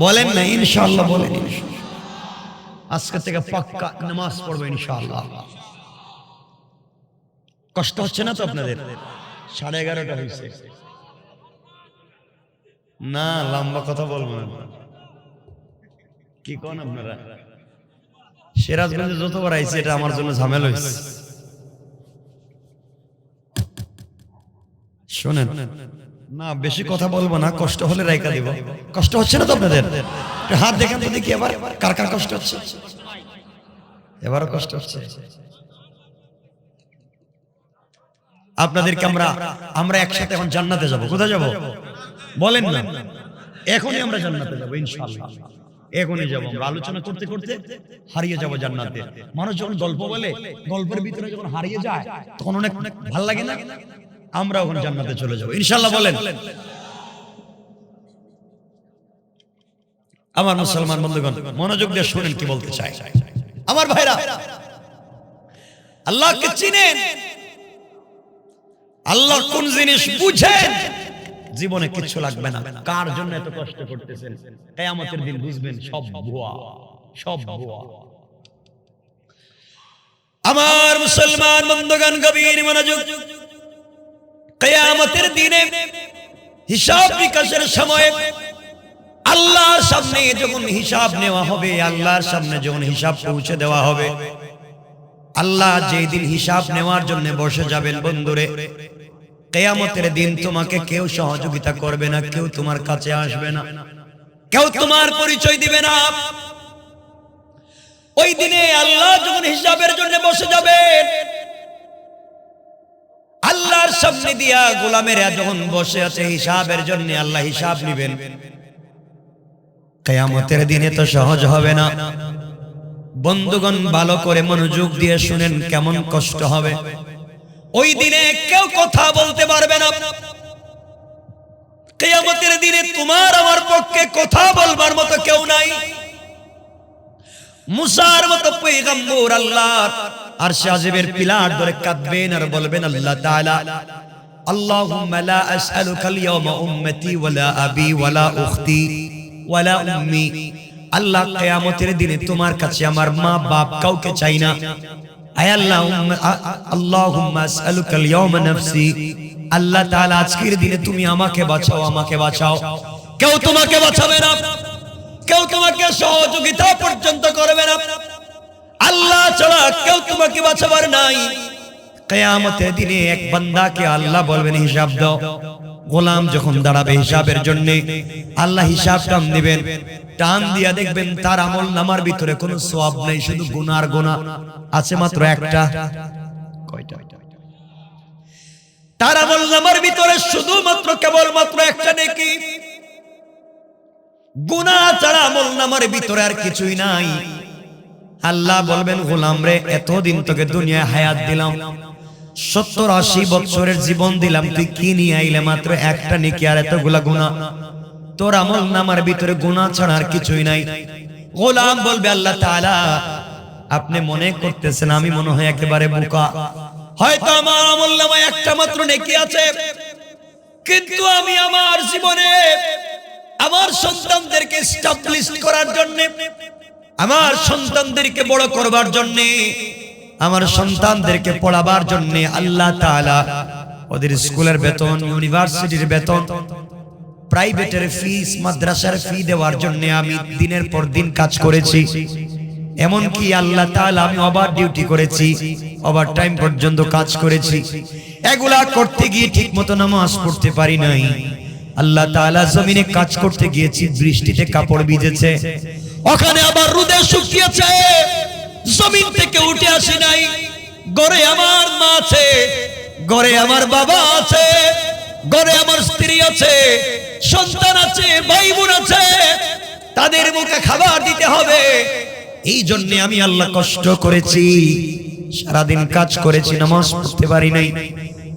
বলেন না ইনশাআল্লাহ, বলেন আজকে থেকে পাক্কা নামাজ পড়বো ইনশাআল্লাহ। কষ্ট হচ্ছে না তো আপনাদের? 11:30 হয়েছে না, লম্বা কথা বলবো না। কি কোন আপনারা? সিরাজগঞ্জে যতবার আইছি এটা আমার জন্য ঝামেলা হয়েছে। শোনেন না, বেশি কথা বলবো না, কষ্ট হলে রাইকা দিব। কষ্ট হচ্ছে না তো আপনাদের? হাত দেখেন তো দেখি এবার কার কার কষ্ট হচ্ছে। এবারও কষ্ট হচ্ছে। আপনাদেরকে আমরা একসাথে এখন জান্নাতে যাব। কোথায় যাব বলেন না? এখনই আমরা জান্নাতে যাব ইনশাআল্লাহ। এখনই যাব। আমরা আলোচনা করতে করতে হারিয়ে যাব জান্নাতে। মানুষ যখন গল্প বলে, গল্পের ভিতরে যখন হারিয়ে যায় তখন অনেক ভালো লাগে না? আমরা এখন জান্নাতে চলে যাব ইনশাআল্লাহ। বলেন আমার মুসলমান বন্ধুগণ, মনোযোগ দিয়ে শুনেন কি বলতে চাই। আমার ভাইরা, আল্লাহকে চিনেন, আল্লাহ কোন জিনিস বুঝেন, জীবনে কিছু লাগবে না। কার জন্য এত কষ্ট করতেছেন? কিয়ামতের দিন বুঝবেন সব ভুয়া, সব ভুয়া। আমার মুসলমান বন্ধুগণ, গভীর মনোযোগ। কিয়ামতের দিনে হিসাব নিকাশের সময় আল্লাহর সামনে যখন হিসাব নেওয়া হবে, আল্লাহর সামনে যখন হিসাব পৌঁছে দেওয়া হবে, আল্লাহ যেই দিন হিসাব নেওয়ার জন্য বসে যাবেন বন্ধুরে, কিয়ামতের দিন তোমাকে কেউ সহযোগিতা করবে না, কেউ তোমার কাছে আসবে না, কেউ তোমার পরিচয় দিবে না। ওই দিনে আল্লাহ যখন হিসাবের জন্য বসে যাবেন, আল্লাহর সামনে দিয়া গোলামেরা যখন বসে আছে হিসাবের জন্য, আল্লাহ হিসাব নেবেন। কিয়ামতের দিনে তো সহজ হবে না বন্ধুগণ, ভালো করে মনোযোগ দিয়ে শুনেন কেমন কষ্ট হবে। ওই দিনে কেউ কথা বলতে পারবে না। কিয়ামতের দিনে তোমার আমার পক্ষে কথা বলবার মতো কেউ নাই। মুসার মতো পয়গম্বর আল্লাহ আরশে আজিমের পিলার ধরে কাঁদবেন আর বলবেন আল্লাহ তাআলা, আল্লাহুম্মা লা আসআলুকাল ইয়াওমা উম্মতি ওয়ালা আবি ওয়ালা উখতি ওয়ালা উম্মি। আল্লাহ কিয়ামতের দিনে তোমার কাছে আমার মা বাপ কাউকে চাই না। আয় আল্লাহ, আল্লাহুম্মা আসআলুকাল ইয়াওমা নাফসি। আল্লাহ তাআলা আজকের দিনে তুমি আমাকে বাঁচাও, আমাকে বাঁচাও। কেউ তোমাকে বাঁচাবে না, কেউ তোমাকে সহযোগিতা পর্যন্ত করবে না। আল্লাহ ছাড়া কেউ তোমাকে বাঁচাবার নাই। কিয়ামতের দিনে এক বান্দাকে আল্লাহ বলবেন হিসাব দাও। গোলাম যখন দাঁড়াবে হিসাবের জন্য, আল্লাহ হিসাব টান দিবেন। টান দিয়া দেখবেন তার আমল নামার ভিতরে কোনো সওয়াব নাই, শুধু গুনার গুনাহ আছে মাত্র একটা। কয়টা? তার আমল নামার ভিতরে শুধুমাত্র কেবলমাত্র একটা নেকি। গুনাহ ছাড়া আমল নামার ভিতরে আর কিছুই নাই। আল্লাহ বলবেন, গোলাম রে, এতদিন তোকে দুনিয়ায় হায়াত দিলাম, 70-80 বছরের জীবন দিলাম, তুই কি নিয়ে আইলে? মাত্র একটা নেকি আর এতগুলা গুনাহ। তোর আমল নামার ভিতরে গুনাহ ছাড়া আর কিছুই নাই। গোলাম বলবে, আল্লাহ তাআলা, আপনি মনে করতেছেন আমি মনে হয় একেবারে বোকা, হয়তো আমার আমল নামায় একটা মাত্র নেকি আছে, কিন্তু আমি আমার জীবনে আমার সন্তানদেরকে এস্টাবলিশ করার জন্য, আমার সন্তানদেরকে বড় করবার জন্য, আমার সন্তানদেরকে পড়াবার জন্য আল্লাহ তাআলা ওদের স্কুলের বেতন, ইউনিভার্সিটির বেতন, প্রাইভেটের ফিস, মাদ্রাসার ফি দেওয়ার জন্য আমি দিনের পর দিন কাজ করেছি। এমন কি আল্লাহ তাআলা আমি ওভার ডিউটি করেছি, ওভার টাইম পর্যন্ত কাজ করেছি। এগুলা করতে গিয়ে ঠিকমতো নামাজ পড়তে পারি নাই। আল্লাহ তাআলা জমিনে কাজ করতে গিয়েছি, বৃষ্টিতে কাপড় ভিজেছে, ওখানে আবার রোদে শুকিয়েছে, জমিন থেকে উঠে আসি নাই। ঘরে আমার মা আছে, ঘরে আমার বাবা আছে, ঘরে আমার স্ত্রী আছে, সন্তান আছে, ভাই বোন আছে, তাদের মুখে খাবার দিতে হবে। এই জন্য আমি আল্লাহ কষ্ট করেছি, সারাদিন কাজ করেছি, নামাজ পড়তে পারি নাই।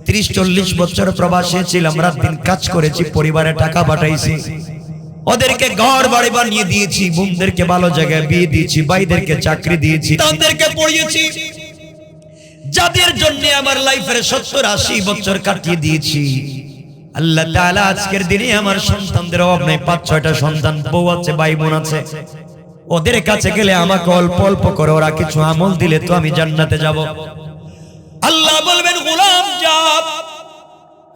30-40 বছর প্রবাসে ছিলাম, রাত দিন কাজ করেছি, পরিবারে টাকা পাঠাইছি, ওদেরকে ঘর বাড়ি বানিয়ে দিয়েছি, বোনদেরকে ভালো জায়গায় বিয়ে দিয়েছি, ভাইদেরকে চাকরি দিয়েছি, তাদেরকে পড়িয়েছি, যাদের জন্য আমার লাইফের 70-80 বছর কাটিয়ে দিয়েছি। আল্লাহ তাআলা আজকের দিনে আমার সন্তানদের অভাব নাই, 5-6টা সন্তান, বউ আছে, ভাই বোন আছে, ওদের কাছে গেলে আমাকে অল্প অল্প করে ওরা কিছু আমল দিলে তো আমি জান্নাতে যাব। আল্লাহ বলবেন, গোলাম যা,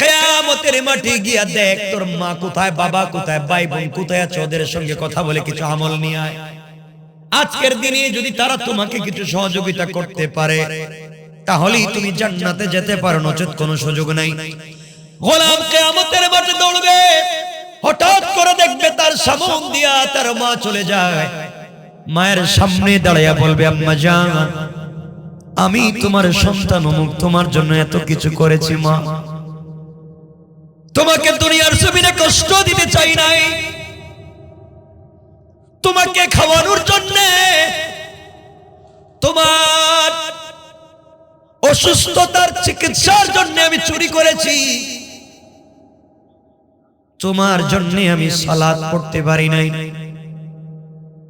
কিয়ামতের মাঠে গিয়া দেখ তোর মা কোথায়, বাবা কোথায়, ভাই বোন কোথায় আছে, ওদের সঙ্গে কথা বলে কিছু আমল নিয়ে আয়। আজকের দিনে যদি তারা তোমাকে কিছু সহযোগিতা করতে পারে তাহলেই তুমি জান্নাতে যেতে পারো, নচেত কোনো সুযোগ নাই। গোলাম কিয়ামতের মাঠে দৌড়বে, হঠাৎ করে দেখবে তার সামনে দিয়া তার মা চলে যায়, মায়ের সামনে দাঁড়াইয়া বলবে, আম্মা জান, আমি তোমার সন্তান অমুক, তোমার জন্য এত কিছু করেছি মা, তোমাকে দুনিয়ার জমিনে কষ্ট দিতে চাই নাই, তোমাকে খাওয়ানোর জন্য, তোমার অসুস্থতার চিকিৎসার জন্য আমি চুরি করেছি, তোমার জন্য আমি সালাত পড়তে পারি নাই,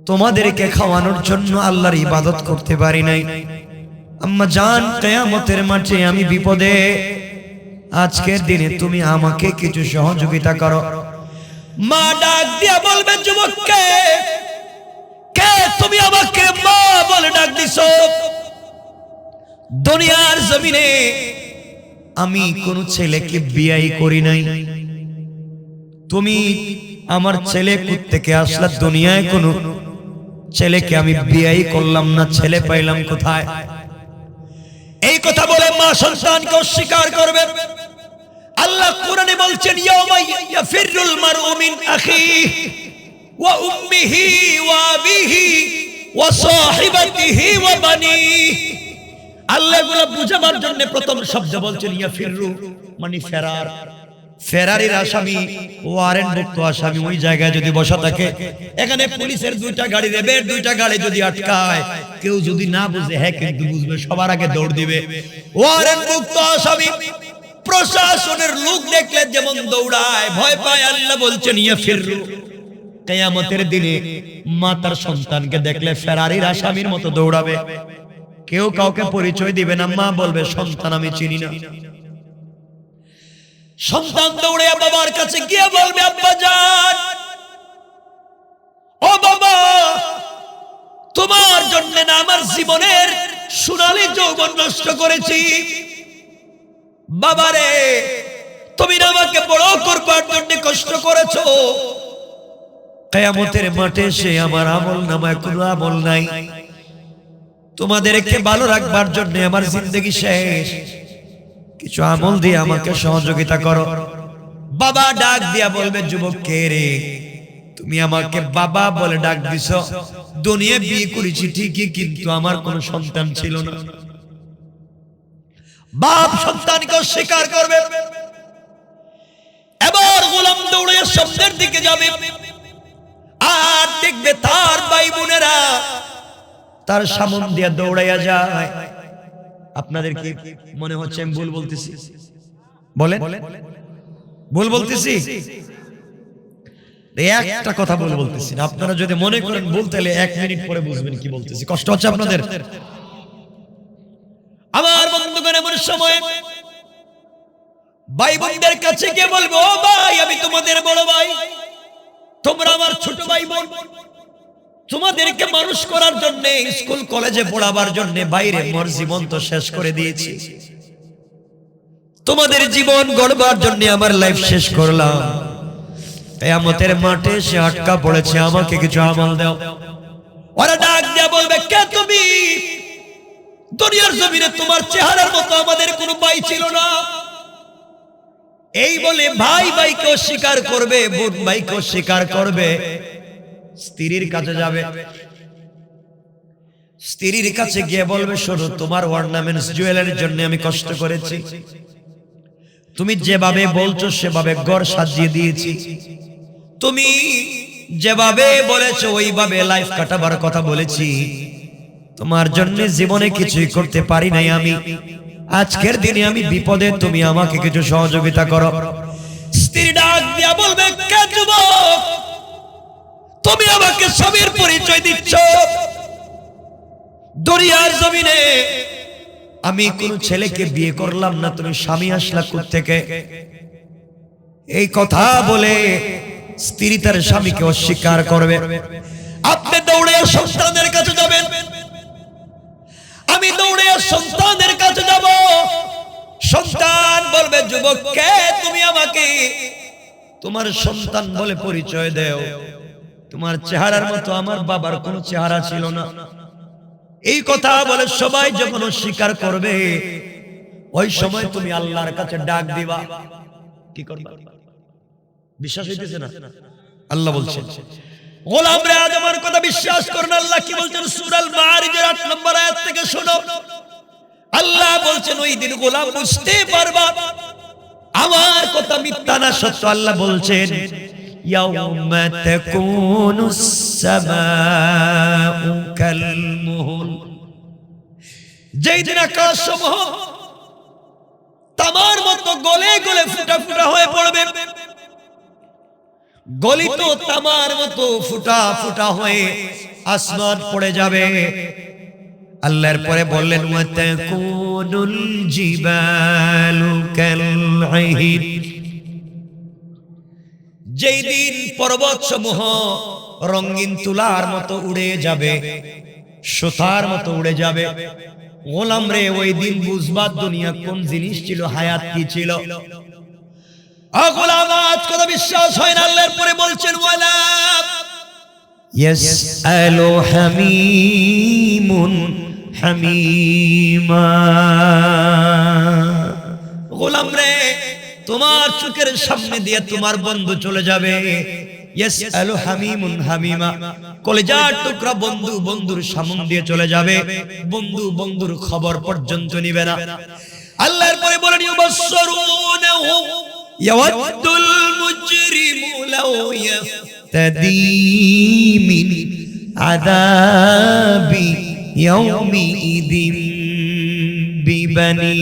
তোমাদেরকে খাওয়ানোর জন্য আল্লাহর ইবাদত করতে পারি নাই। আম্মা জান, কিয়ামতের মাঠে আমি বিপদে, আজকের দিনে তুমি আমাকে কিছু সহযোগিতা করো। মা ডাক দিয়া বলবে, যুবককে, কে তুমি আমাকে মা বলে ডাক দিছো? দুনিয়ার জমিনে আমি কোন ছেলেকে বিয়ে করি নাই, তুমি আমার ছেলে থেকে আসলা, দুনিয়ায় কোন ছেলেকে আমি বিয়ে করলাম না, ছেলে পাইলাম কোথায়? এই কথা বলে মা সন্তানকে অস্বীকার করবে। আল্লাহ কোরআনে বলছেন, ইয়াউমা ইয়াফিরুল মারউ মিন আখিহি ওয়া উম্মিহি ওয়া আবিহি ওয়া সাহিবাতিহি ওয়া বানিহি। আল্লাহ এগুলো বুঝাবার জন্য প্রথম শব্দ বলছেন ইয়াফিরু, মানে ফেরার। ফেরারির আসামি, ওয়ারেন্টভুক্ত আসামি ওই জায়গায় যদি বসা থাকে, এখানে পুলিশের 2টা গাড়ি, রেবের 2টা গাড়ি যদি আটকায়, কেউ যদি না বুঝে, হ্যাঁ কিন্তু বুঝবে, সবার আগে দৌড় দিবে। ওয়ারেন্টভুক্ত আসামি প্রশাসনের লোক দেখলে যেমন দৌড়ায়, ভয় পায়, আল্লাহ বলছেন ইয়াফিরু। কিয়ামতের দিনে মা তার সন্তানকে দেখলে ফেরারির আসামির মতো দৌড়াবে, কেউ কাউকে পরিচয় দিবে না, মা বলবে, সন্তান আমি চিনি না। সন্তান দৌড়ে বাবার কাছে গিয়ে বলবে, আব্বা জান, ও বাবা, তোমার জন্য না আমার জীবনের সোনালী যৌবন নষ্ট করেছি, বাবারে তুমি না আমাকে বড় করবার জন্য কষ্ট করেছো। কিয়ামতের মাঠে সে আমার আমল নামায় কোনো আমল নাই, তোমাদেরকে ভালো রাখবার জন্য আমার জিন্দেগি শেষ, কিছু আমল দিয়ে আমাকে সহযোগিতা করো। বাবা ডাক দিয়া বলবে, যুবক কে রে, তুমি আমাকে বাবা বলে ডাক দিছো, দুনিয়া বিয়ে করেছি ঠিকই, কিন্তু আমার কোনো সন্তান ছিল না। বাপ সন্তানকে অস্বীকার করবে। এবার গোলাম দৌড়ে সামনের দিকে যাবে, আর দেখবে তার ভাই বোনেরা তার সামনে দিয়ে দৌড়াইয়া যায়। আপনাদের কি মনে হচ্ছে আমি ভুল বলতেছি? বলেন, ভুল বলতেছি? একটা কথা ভুল বলতেছি না, আপনারা যদি মনে করেন ভুল, তাহলে 1 মিনিট পরে বুঝবেন কি বলতেছি। কষ্ট হচ্ছে আপনাদের? আমার বন্ধুগণ, এমন সময় ভাই বোনদের কাছে গিয়ে বলবো, ও ভাই, আমি তোমাদের বড় ভাই, তোমরা আমার ছোট ভাই বোন, তোমাদেরকে মানুষ করার জন্য, স্কুল কলেজে পড়াবার জন্য বাইরে মোর জীবন তো শেষ করে দিয়েছি, তোমাদের জীবন গড়বার জন্য আমার লাইফ শেষ করলাম, কিয়ামতের মাঠে সে আটকা পড়েছে, আমাকে কিছু আমল দাও। ওরা ডাক দিয়ে বলবে, কে তুমি? দুনিয়ার জমিনে তোমার চেহারার মতো আমাদের কোনো ভাই ছিল না। এই বলে ভাই ভাইকে অস্বীকার করবে, বোন ভাইকে অস্বীকার করবে, স্ত্রীর কাছে যাবে, স্ত্রীর কাছে গিয়ে বলবে, শোনো, তোমার অর্নামেন্টস জুয়েলারির জন্য আমি কষ্ট করেছি, তুমি যেভাবে বলছো সেভাবে ঘর সাজিয়ে দিয়েছি, তুমি যেভাবে বলেছো ওইভাবে লাইফ কাটাবার কথা বলেছি, তোমার জন্য জীবনে কিছুই করতে পারি নাই আমি, আজকের দিনে আমি বিপদে, তুমি আমাকে কিছু সহযোগিতা করো। স্ত্রী ডাক দিয়া বলবে, কে যুবক, তুমি আমাকে স্বামীর পরিচয় দিচ্ছ? দুনিয়ার জমিনে আমি কোন ছেলেকে বিয়ে করলাম না, তুমি স্বামী আসলা কোত্থেকে? এই কথা বলে স্ত্রী তার স্বামীকে অস্বীকার করবে। আপনি দৌড়ে সন্তানের কাছে যাবেন, আমি দৌড়ে সন্তানের কাছে যাব। সন্তান বলবে, যুবক, কে তুমি আমাকে তোমার সন্তান বলে পরিচয় দাও? তোমার চেহারার মতো আমার বাবার কোনো চেহারা ছিল না। এই কথা বলে সবাই যখন অস্বীকার করবে, ওই সময় তুমি আল্লাহর কাছে ডাক দিবা। কি করবা? বিশ্বাস হইতেছে না? আল্লাহ বলছেন, গোলামরা আজ আমার কথা বিশ্বাস করুন। আল্লাহ কি বলছেন সূরা আল মাআরিজের ৮ নম্বর আয়াত থেকে শোনো। আল্লাহ বলছেন, ওই দিন গোলাম বুঝতে পারবা আমার কথা মিথ্যা না সত্য। আল্লাহ বলছেন, ইয়াউমা তাকুনুস সামাউ কাল মুহল, যেই দিন আকাশসমূহ তামার মতো গলে গলে ফুটা ফুটা হয়ে পড়বে। গলিত তামার মতো ফুটা ফুটা হয়ে আসমান পড়ে যাবে। আল্লাহর পরে বললেন, ওয়া তাকুনুল জিবালু কাল আহিন, যেই দিন পর্বত সমূহ রঙিন তুলার মতো উড়ে যাবে, সুতার মতো উড়ে যাবে। গোলাম রে, ওই দিন বুঝবা দুনিয়া কোন জিনিস ছিল, হায়াত কি ছিল। গোলাম আজ কথা বিশ্বাস হয় না। আল্লাহর পরে বলছেন, ওয়ালা ইয়াসআলু হামিমুন হামিমা, গোলাম রে, তোমার চোখের সামনে দিয়ে তোমার বন্ধু চলে যাবে। ইয়াসআলু হামিমুন হামিমা, কলিজার টুকরা বন্ধু বন্ধুর সামনে দিয়ে চলে যাবে, বন্ধু বন্ধুর খবর পর্যন্ত নিবে না। আল্লাহর পরে বলেন, ইউবাসসিরুনাহু ইয়াওয়াদ্দুল মুজরিমু লাউ ইয়াফতাদি মিন আযাবি ইয়াউমিদিন বিবানি।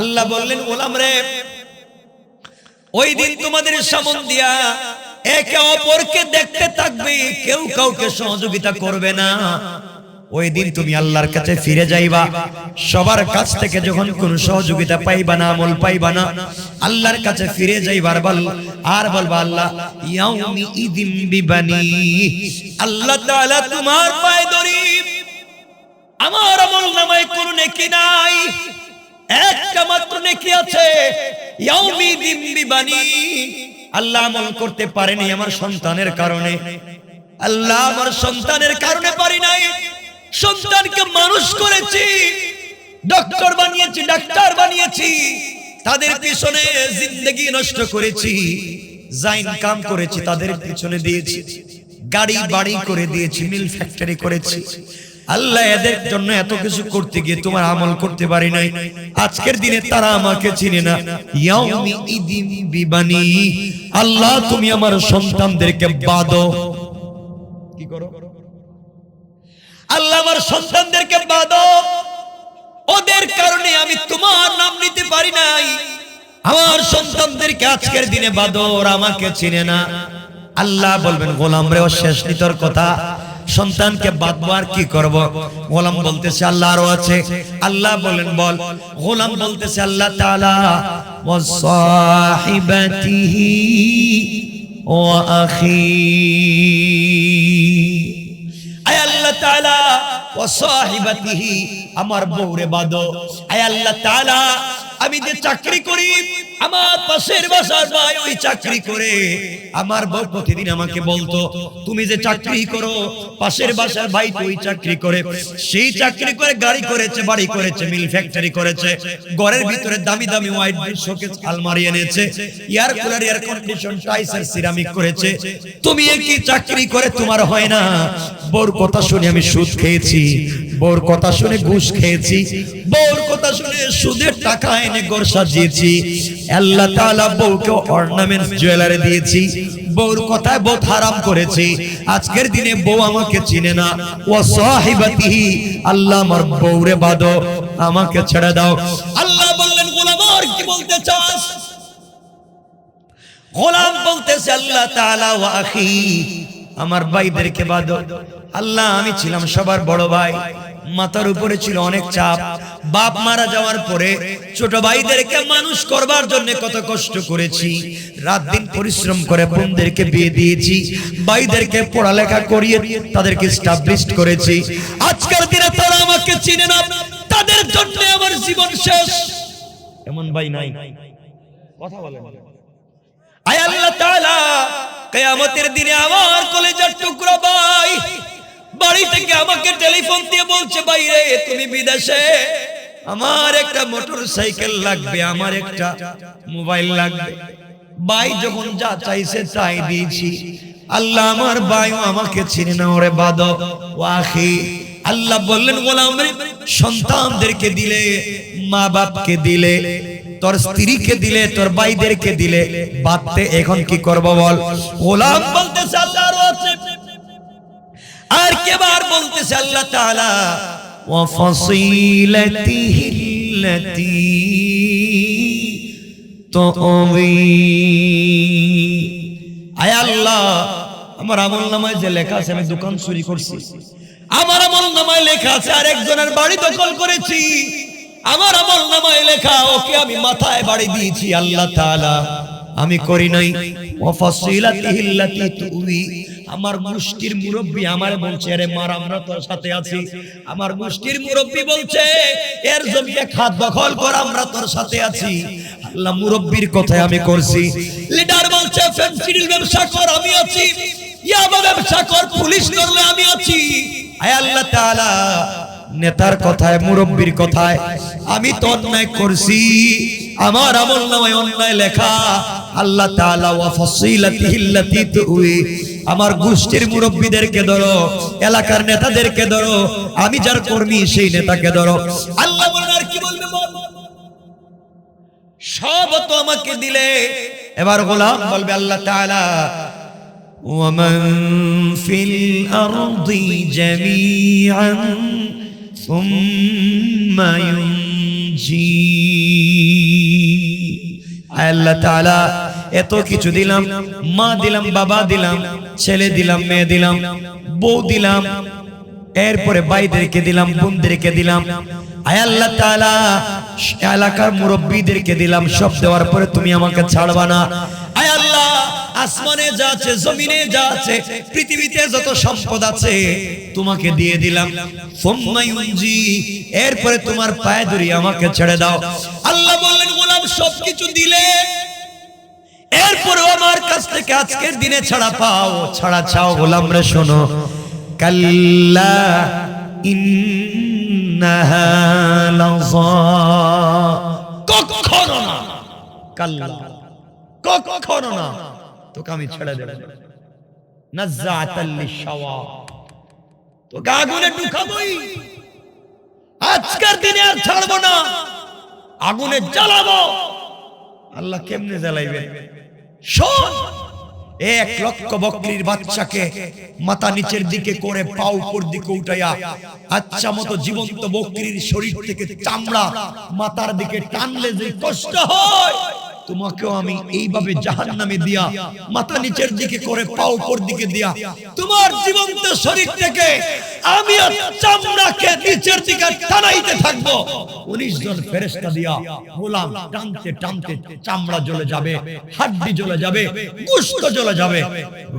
আল্লাহ বললেন, গোলাম রে, ওই দিন তোমাদের সামনে দিয়া একে অপরকে দেখতে থাকবে, কেউ কাউকে সহযোগিতা করবে না। ওই দিন তুমি আল্লাহর কাছে ফিরে যাইবা, সবার কাছ থেকে যখন কোন সহযোগিতা পাইবা না, আমল পাইবা না, আল্লাহর কাছে ফিরে যাইবার আর বলবা, আল্লাহ ইয়াউমি ইদিম বিবানি, আল্লাহ তাআলা তোমার পায়ে ধরি, আমার আমল নামায় কোনো নেকি নাই, একটা মাত্র নেকি আছে, ইয়াউমি ইদিম বিবানি। আল্লাহ আমল করতে পারেনি আমার সন্তানের কারণে, আল্লাহ আমার সন্তানের কারণে পারি নাই। সন্তানকে মানুষ করেছি, ডক্টর বানিয়েছি, ডাক্তার বানিয়েছি, তাদের পিছনে জিন্দেগি নষ্ট করেছি, যা ইনকাম করেছি তাদের পিছনে দিয়েছি, গাড়ি বাড়ি করে দিয়েছি, মিল ফ্যাক্টরি করেছি। আল্লাহ এদের জন্য এত কিছু করতে গিয়ে তোমার আমল করতে পারি নাই। আজকের দিনে তারা আমাকে চিনে না। ইয়াউমি ইদিম বিবানি, আল্লাহ তুমি আমার সন্তানদেরকে বাঁধো। কি করো? আল্লাহ আমার সন্তানদেরকে বাঁধো, ওদের কারণে আমি তোমার নাম নিতে পারি নাই। আমার সন্তানদেরকে আজকের দিনে বাঁধো, ওরা আমাকে চিনে না। আল্লাহ বলবেন, গোলাম রে, ও শেষ নিতর কথা, সন্তানকে বাঁধবো আর কি করব? গোলাম বলতেছে, আল্লাহ আরো আছে। আল্লাহ বলেন, বল। গোলাম বলতেছে, আল্লাহ তাআলা ওয়া সাহিবাতিহি ওয়া আখি, আয় আল্লাহ তাআলা ওয়া সাহিবাতিহি, আমার বউরে বাঁধো। আয় আল্লাহ তাআলা, আমি যে চাকরি করি আমার পাশের বাসার ভাই ওই চাকরি করে, আমার বউ প্রতিদিন আমাকে বলতো তুমি যে চাকরি করো, পাশের বাসার ভাই তো ওই চাকরি করে, সেই চাকরি করে গাড়ি করেছে, বাড়ি করেছে, মিল ফ্যাক্টরি করেছে, ঘরের ভিতরে দামি দামি হোয়াইট শোকেস আলমারি এনেছে, air cooler, air condition, tiles, ceramic করেছে, তুমি কি চাকরি করে তোমার হয় না? বউর কথা শুনে আমি সুদ খেয়েছি, বউর কথা শুনে ঘুষ খেয়েছি, বউর কথা শুনে সুদের টাকা এনে ঘর সাজিয়েছি, আল্লাহ তাআলা বউকে অর্নামেন্টস জুয়েলারি দিয়েছি, বউর কথায় বহুত হারাম করেছি, আজকের দিনে বউ আমাকে চিনে না। ওয়া সাহিবাতিহি, আল্লাহ আমার বউরে বাঁধো, আমাকে ছেড়ে দাও। আল্লাহ বললেন গোলাম আর কি বলতে চাস? গোলাম বলতেছে আল্লাহ তাআলা ওয়া আখি, আমার ভাইদেরকে বাঁধো। আল্লাহ আমি ছিলাম সবার বড় ভাই, মাথার উপরে ছিল অনেক চাপ, বাপ মারা যাওয়ার পরে ছোট ভাইদেরকে মানুষ করবার জন্য কত কষ্ট করেছি, রাত দিন পরিশ্রম করে বোনদেরকে বিয়ে দিয়েছি, ভাইদেরকে পড়ালেখা করিয়ে তাদেরকে এস্টাবলিশড করেছি, আজকের দিনে তারা আমাকে চিনে না, তাদের জন্য আমার জীবন শেষ। এমন ভাই নাই, কথা বলেন। আয় আল্লাহ তাআলা কিয়ামতের দিনে আমার কলেজার টুকরা ভাই বাড়ি থেকে আমাকে টেলিফোন দিয়ে বলছে, ভাই রে তুমি বিদেশে, আমার একটা মোটরসাইকেল লাগবে, আমার একটা মোবাইল লাগবে। ভাই যখন যা চাইছে তাই দিয়েছি। আল্লাহ আমার ভাইও আমাকে চিনে না, ওরে বাঁধো। ওয়াখি, আল্লাহ বললেন গোলাম রে, সন্তানদেরকে দিলে, মা বাপকে দিলে, তোর স্ত্রীকে দিলে, তোর ভাইদেরকে দিলে, বাঁধতে এখন কি করব বল? গোলাম বলতেছে আল্লাহ আরো আছে। আর কেবার বলতেছে আল্লাহ তাআলা ওয়া ফাসিলাতিহিল্লাতী তুবি। আয় আল্লাহ, আমার আমলনামায় যে লেখা আছে আমি দোকান চুরি করছি, আমার আমলনামায় লেখা আছে আরেকজনের বাড়ি দখল করেছি, আমার আমলনামায় লেখা ওকে আমি মাথায় বাড়ি দিয়েছি, আল্লাহ তাআলা আমি করি নাই। ওয়া ফাসিলাতিহিল্লাতী তুবি, আমার গোষ্ঠীর মুরব্বী আমারে বলছে, আরে মার আমরা তোর সাথে আছি, আমার গোষ্ঠীর মুরব্বী বলছে এর জমিতে খাত দখল কর, আমরা তোর সাথে আছি। আল্লাহ মুরব্বীর কথাই আমি করছি। লিডার বলছে ফেন্সিডিল ব্যবসা কর, আমি আছি, ইয়াবা ব্যবসা কর, পুলিশ ধরলে আমি আছি। আয় আল্লাহ তাআলা নেতার কথায়, মুরব্বীর কথায় আমি তো অন্যায় করছি, আমার আমলনামায় অন্যায় লেখা। আল্লাহ তাআলা ওয়া ফাসিলাতিহিল্লাতী তুবি, আমার গোষ্ঠীর মুরব্বীদেরকে ধরো, এলাকার নেতাদেরকে ধরো, আমি যার কর্মী সেই নেতাকে ধরো। আল্লাহ বলেন আর কি বলবে বল? সব তো আমাকে দিলে। এবার গোলাম বলবে আল্লাহ তাআলা ওয়া মান ফিল আরদি জামিআন সুম্মা ইউনজি। আল্লাহ তাআলা এত কিছু দিলাম, মা দিলাম, বাবা দিলাম, ছেলে দিলাম, মেয়ে দিলাম, বউ দিলাম, এরপরে ভাইদেরকে দিলাম, বোনদেরকে দিলাম, আয় আল্লাহ তাআলা এলাকার মুরব্বীদেরকে দিলাম, সব দেওয়ার পরে তুমি আমাকে ছাড়বা না। আয় আল্লাহ আসমানে যা আছে, জমিনে যা আছে, পৃথিবীতে যত সম্পদ আছে তোমাকে দিয়ে দিলাম। সুম্মা ইউনজি, এরপরে তোমার পায়ে ধরে আমাকে ছেড়ে দাও। আল্লাহ বললেন গোলাম সবকিছু দিলে, এরপরে আমার কাছ থেকে আজকের দিনে ছাড়া পাও, ছাড়া চাও। গোলাম রে শোনো, কাল্লা ইন্নাহা লাযা, কখনো না, কাল্লা কখনো না, তোকে আমি ছেড়ে দেব। নাযাতাল লিশাওয়া, তোকে আগুনে ঢুকাবই, আজকের দিনে আর ছাড়বো না, আগুনে জ্বালাবো। আল্লাহ কেমনে জ্বালাইবে? শোন, 1 লক্ষ বকরির বাচ্চাকে মাথা নিচের দিকে করে পা উপর দিকে উঠাইয়া আচ্ছা মতো জীবন্ত বকরির শরীর থেকে চামড়া মাথার দিকে টানলে যে কষ্ট হয়, তোমাকেও আমি এইভাবে জাহান্নামে দিয়া মাথা নিচের দিকে করে পা উপর দিকে দিয়া তোমার জীবন্ত শরীর থেকে আমি চামড়াকে নিচের দিকে টানাইতে থাকবো। 19 জন ফেরেশতা দিয়া গোলাম টানতে টানতে চামড়া জ্বলে যাবে, হাড্ডি জ্বলে যাবে, গোশত জ্বলে যাবে,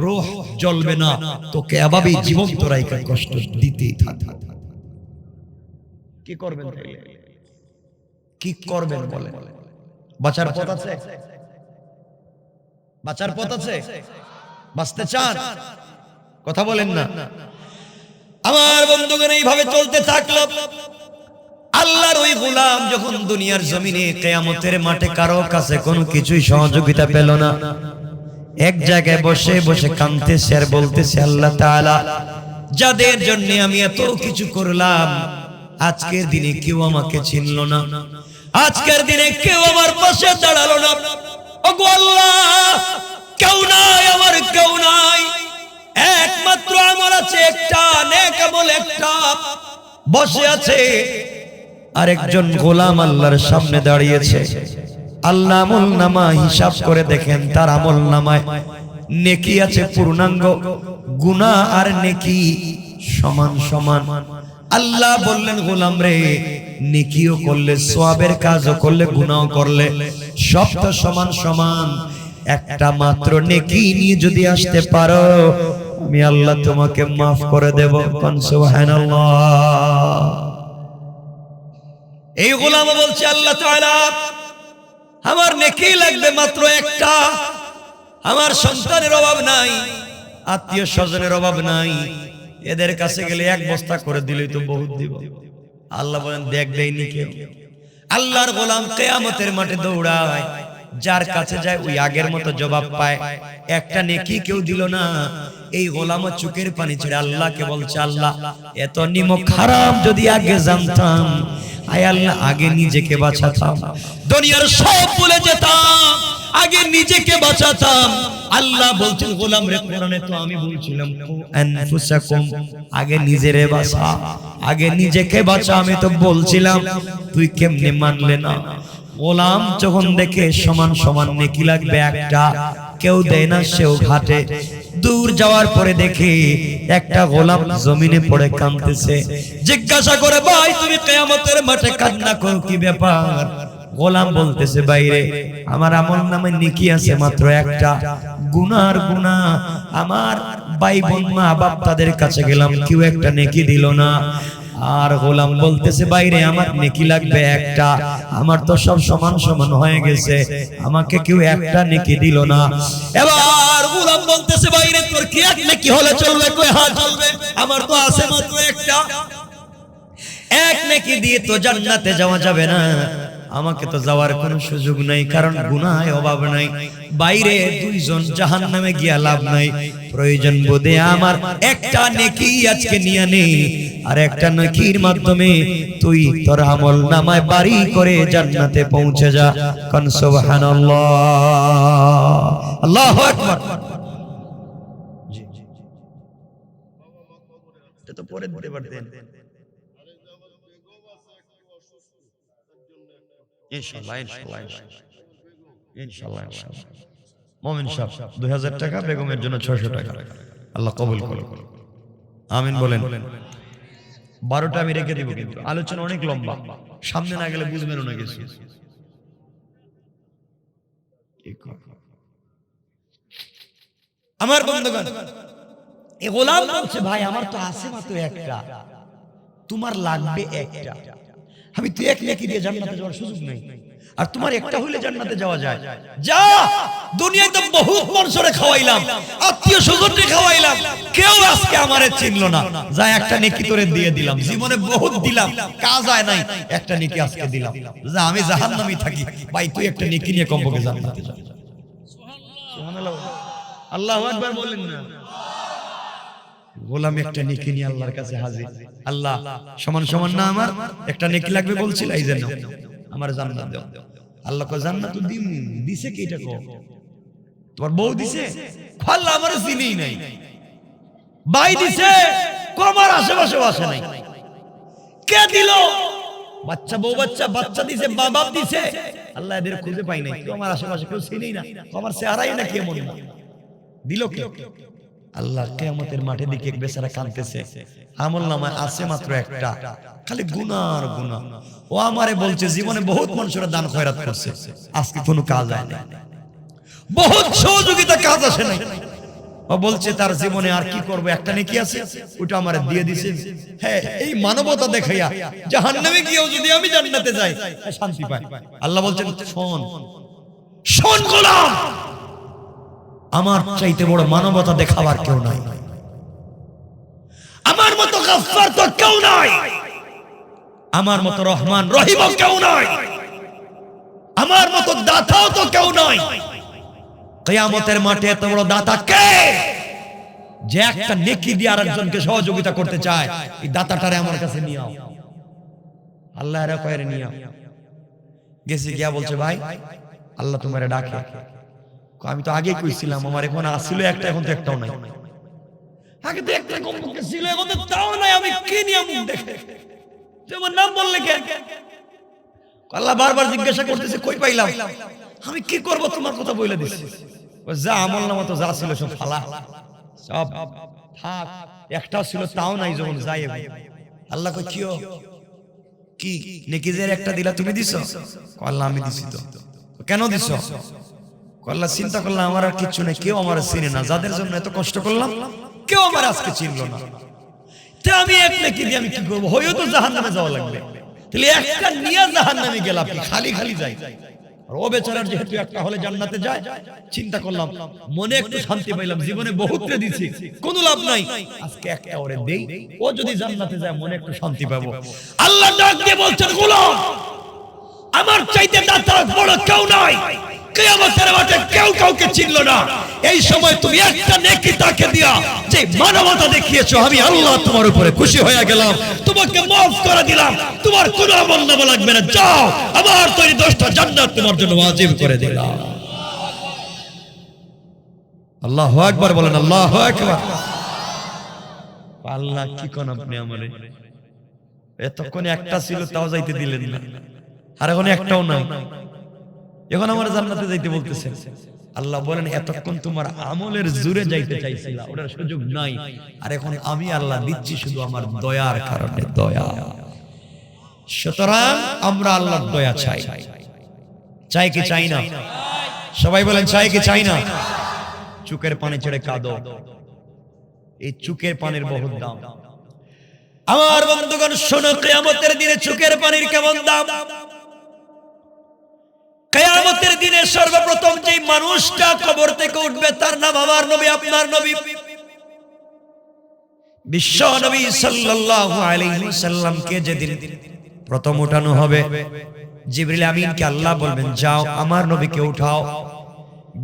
রূহ জ্বলবে না। তোকে এভাবেই জীবন্ত রাইখা কষ্ট দিতেই থাকবে। কি করবেন তাইলে? কি করবেন বলেন? বাঁচার পথ আছে? বাঁচার পথ আছে? বাঁচতে চান? কথা বলেন না। আমার বন্ধুগণ, এইভাবে চলতে থাকলো। আল্লাহর ওই গোলাম যখন দুনিয়ার জমিনে কিয়ামতের মাঠে কারো কাছে কোনো কিছুই সহযোগিতা পেল না, এক জায়গায় বসে বসে কাঁদতেছে আর বলতেছে, আল্লাহ তাআলা, যাদের জন্য আমি এত কিছু করলাম, আজকের দিনে কেউ আমাকে চিনল না, আজকের দিনে কেউ আমার পাশে দাঁড়ালো না। ওগো আল্লাহ, কেউ নাই, আমার কেউ নাই, একমাত্র আমার আছে একটা, নেক আমল একটা। বসে আছে আরেকজন গোলাম আল্লাহর সামনে দাঁড়িয়েছে। আল্লাহ আমল নামা হিসাব করে দেখেন, তার আমল নামায় নেকি আছে পূর্ণাঙ্গ, গুনাহ আর নেকি সমান সমান। আল্লাহ বললেন, গোলাম রে, নেকিও করলে, সওয়াবের কাজও করলে, গুনাহও করলে, সব তো সমান সমান। একটা মাত্র নেকি নিয়ে যদি আসতে পারো, আমি আল্লাহ তোমাকে মাফ করে দেব। সুবহানাল্লাহ। এই গোলাম বলছে, আল্লাহ তাআলা, আমার নেকি লাগবে মাত্র একটা। আমার সন্তানের অভাব নাই, আত্মীয় স্বজনের অভাব নাই, এদের কাছে গেলে এক বস্তা করে দিলেই তো বহুত দিব। আল্লাহ বলেন, দেখ দেয়নি কেউ। আল্লাহর গোলাম কিয়ামতের মাঠে দৌড়ায়, যার কাছে যায় ওই আগের মতো জবাব পায়। একটা নেকি কেউ দিল না। এই গোলাম চোখের পানি ছেড়ে আল্লাহকে বলছে, আল্লাহ, এত নিমক হারাম যদি আগে জানতাম, আয় আল্লাহ, আগে নিজেকে বাঁচাতাম, দুনিয়ার সব ভুলে যেতাম, আগে নিজেকে বাঁচাতাম। আল্লাহ বলছেন, গোলাম রে, কোরআনে তো আমি বলছিলাম, আনফুসাকুম, আগে নিজেরে বাঁচা, আগে নিজেকে বাঁচা, আমি তো বলছিলাম, তুই কেমনে মানলে না? গোলাম যখন দেখে সমান সমান নেকি লাগবে একটা, কেউ দেয় না, সেও ঘাটে। দূর যাওয়ার পরে দেখে একটা গোলাম জমিনে পড়ে কাঁদতেছে। জিজ্ঞাসা করে, ভাই, তুমি কিয়ামতের মাঠে কান্না করো, কি ব্যাপার? গোলাম বলতেছে, বাইরে আমার আমল নামে নেকি আছে মাত্র একটা, গুনার গুনাহ, আমার ভাই বোন মা বাপ তাদের কাছে গেলাম, কেউ একটা নেকি দিল না। আর গোলাম বলতেছে, বাইরে আমার নেকি লাগবে একটা, আমার তো সব সমান সমান হয়ে গেছে, আমাকে কেউ একটা নেকি দিল না। এবার গোলাম বলতেছে, বাইরে তোর কি এক নেকি হলে চলবে? কই, হ্যাঁ চলবে, আমার তো আছে মাত্র একটা। এক নেকি দিয়ে তো জান্নাতে যাওয়া যাবে না, আমাকে তো যাওয়ার কোনো সুযোগ নাই, কারণ গুনাহে অভাব নাই। বাইরে দুইজন জাহান্নামে গিয়া লাভ নাই, প্রয়োজন বোধে আমার একটা নেকি আজকে নিয়ে নে, আর একটা নেকির মাধ্যমে তুই তোর আমল নামায় বাড়ি করে জান্নাতে পৌঁছে যা। কোন সুবহানাল্লাহ, আল্লাহু আকবার। জি, এটা তো পরে দিতে পারতেন। ইনশাআল্লাহ, ইনশাআল্লাহ, ইনশাআল্লাহ, ইনশাআল্লাহ। মুমিন সাহেব 2000 টাকা, বেগমের জন্য 600 টাকা। আল্লাহ কবুল করুন, আমিন বলেন। 12টা আমি রেখে দিব, কিন্তু আলোচনা অনেক লম্বা, সামনে না গেলে বুঝবেন না কিছু। আমার বন্ধুগণ, এই গোলাম বলছে, ভাই আমার তো আছে মাত্র একটা, তোমার লাগবে একটা। আমি তুই এক নেকি দিয়ে জান্নাতে যাওয়ার সুযোগ নেই, আর তোমার একটা হইলে জান্নাতে যাওয়া যায়। যা, দুনিয়ায় তো বহুত মানুষরে খাওয়াইলাম, আত্মীয় স্বজনকে খাওয়াইলাম, কেউ আজকে আমারে চিনলো না, যা একটা নেকি তোরে দিয়ে দিলাম, জীবনে বহুত দিলাম, কাজ হয় নাই, একটা নেকি আজকে দিলাম, যা আমি জাহান্নামী থাকি, ভাই তুই একটা নেকি নিয়ে কমপক্ষে জান্নাতে যা। সুবহানাল্লাহ, আল্লাহু আকবার বলেন না। গোলাম একটা নেকি নিয়ে আল্লাহর কাছে হাজির। আল্লাহ, সমান সমান না আমার একটা নেকি লাগবে বলছিল, এই জন্য আমার জান্নাত দাও। আল্লাহ কয়, জান্নাত দিম, দিছে কি এটা কও? তোমার বউ দিছে? আল্লাহ আমারে চিনিই নাই। ভাই দিছে? আমার আশেপাশেও আসে নাই। কে দিল? বাচ্চা, বউ বাচ্চা, বাচ্চা দিছে, বাবা দিছে? আল্লাহ এদের খুঁজে পাই নাই, কেউ আমার আশেপাশে কেউ চিনেই না, আমার চেহারাই না কেমন, দিল কে? আল্লাহ কিয়ামতের মাঠে দিকে এক বেচারা কাঁদতেছে, আমল নামায় আছে মাত্র একটা, খালি গুনার গুনাহ। ও আমারে বলছে, জীবনে বহুত মানুষরা দান খয়রাত করছে, আজকে কোনো কাজ হয় না, বহুত সহযোগিতা, কাজ আসে নাই। ও বলছে তার জীবনে আর কি করব, একটা নেকি আছে ওটা আমারে দিয়ে দিছে। হ্যাঁ, এই মানবতা দেখাইয়া জাহান্নামে গিয়েও যদি আমি জান্নাতে যাই শান্তি পাই। আল্লাহ বলছেন শোন শোন গোলাম, আমার চাইতে বড় মানবতা দেখাবার কেউ নাই, আমার মতো গফফার তো কেউ নাই, আমার মতো রহমান রহিম কেউ নাই, আমার মতো দাতাও তো কেউ নাই। কিয়ামতের মাঠে এত বড় দাতা কে যে একটা নেকি দিয়ে আরেকজনকে সহযোগিতা করতে চায়? এই দাতাটারে আমার কাছে নিয়ে আও। আল্লাহ এর কয়রে নিয়ে আও। গেছি গিয়া বলছে ভাই আল্লাহ তোমারে ডাকে। আমি তো আগে কইছিলাম আমার এখন আসছিল একটা, এখন তো একটাও নাই। আগে তো একটা কমপক্ষে ছিল, এখন তো তাও নাই। আমি কি নিয়ে মুখ দেখে তোমার নাম বললে কেন? আল্লাহ বারবার জিজ্ঞাসা করতেছে কই পাইলাম? আমি কি করব তোমার কথা বলে দিছি। যা আমল নামা তো যা ছিল সব ফালা, সব থাক, একটাও ছিল তাও নাই। যখন যাই আল্লাহ কই কিও কি নেকিজের একটা দিলা তুমি দিছো? আল্লাহ আমি দিছি। তো কেন দিছো? আল্লাহ চিন্তা করলাম আমার আর কিছু নেই, কেউ আমার চিনে না, যাদের জন্য এত কষ্ট করলাম কেউ আমার আজকে চিনলো না। তা আমি এক নেকি দিয়ে আমি কি করবো? হয়তো তো জাহান্নামে যাওয়া লাগবে, তাহলে একটা নিয়ে জাহান্নামে গেলাম, খালি খালি যাই। আর ও বেচারার যেহেতু একটা হলে জান্নাতে যায়, চিন্তা করলাম মনে একটু শান্তি পাইলাম। জীবনে বহুতরে দিছি, কোনো লাভ নাই, আজকে একটা ওরে দেই, ও যদি জান্নাতে যায় মনে একটু শান্তি পাবো। আল্লাহ ডাক দিয়ে বলছেন গোলাম আমার চাইতে দাতা বড় কেউ নাই, কিয়ামতের মাঠে কেউ কাউকে চিনলো না। এই সময় তুমি একটা নেকি তাকে দিয়া যে মানবতা দেখিয়েছো, আমি আল্লাহ তোমার উপরে খুশি হয়ে গেলাম, তোমাকে মাফ করে দিলাম, তোমার কোনো আমল নামা লাগবে না, যাও আমার তৈরি 10টা জান্নাত তোমার জন্য ওয়াজিব করে দিলাম। আল্লাহু আকবার বলেন, আল্লাহু আকবার। আল্লাহ কি কোন আপনি আমারে এতক্ষণ একটা ছিল তাও যাইতে দিলেন না, আর এখন একটাও নাই, এখন আমার জান্নাতে যাইতে বলতেছেন। আল্লাহ বলেন এতক্ষণ তোমার আমলের জোরে যাইতে চাইছিলা, ওটার সুযোগ নাই, আর এখন আমি আল্লাহ দিচ্ছি শুধু আমার দয়ার কারণে, দয়া। সুতরাং আমরা আল্লাহর দয়া চাই, চাই কি চাই না? সবাই বলেন চাই কি চাই না? চুকের পানি ছেড়ে কাঁদো, এই চুকের পানির বহুত দাম। আমার বন্ধুগণ শোনো, কিয়ামতের দিনে চুকের পানির কেমন দাম। কিয়ামতের দিনে সর্বপ্রথম যে মানুষটা কবর থেকে উঠবে তার নাম আমার নবী, আপনার নবী, বিশ্ব নবী সাল্লাল্লাহু আলাইহি ওয়াসাল্লামকে যেদিন প্রথম উঠানো হবে, জিবরিল আমিনকে আল্লাহ বলবেন যাও আমার নবীকে উঠাও।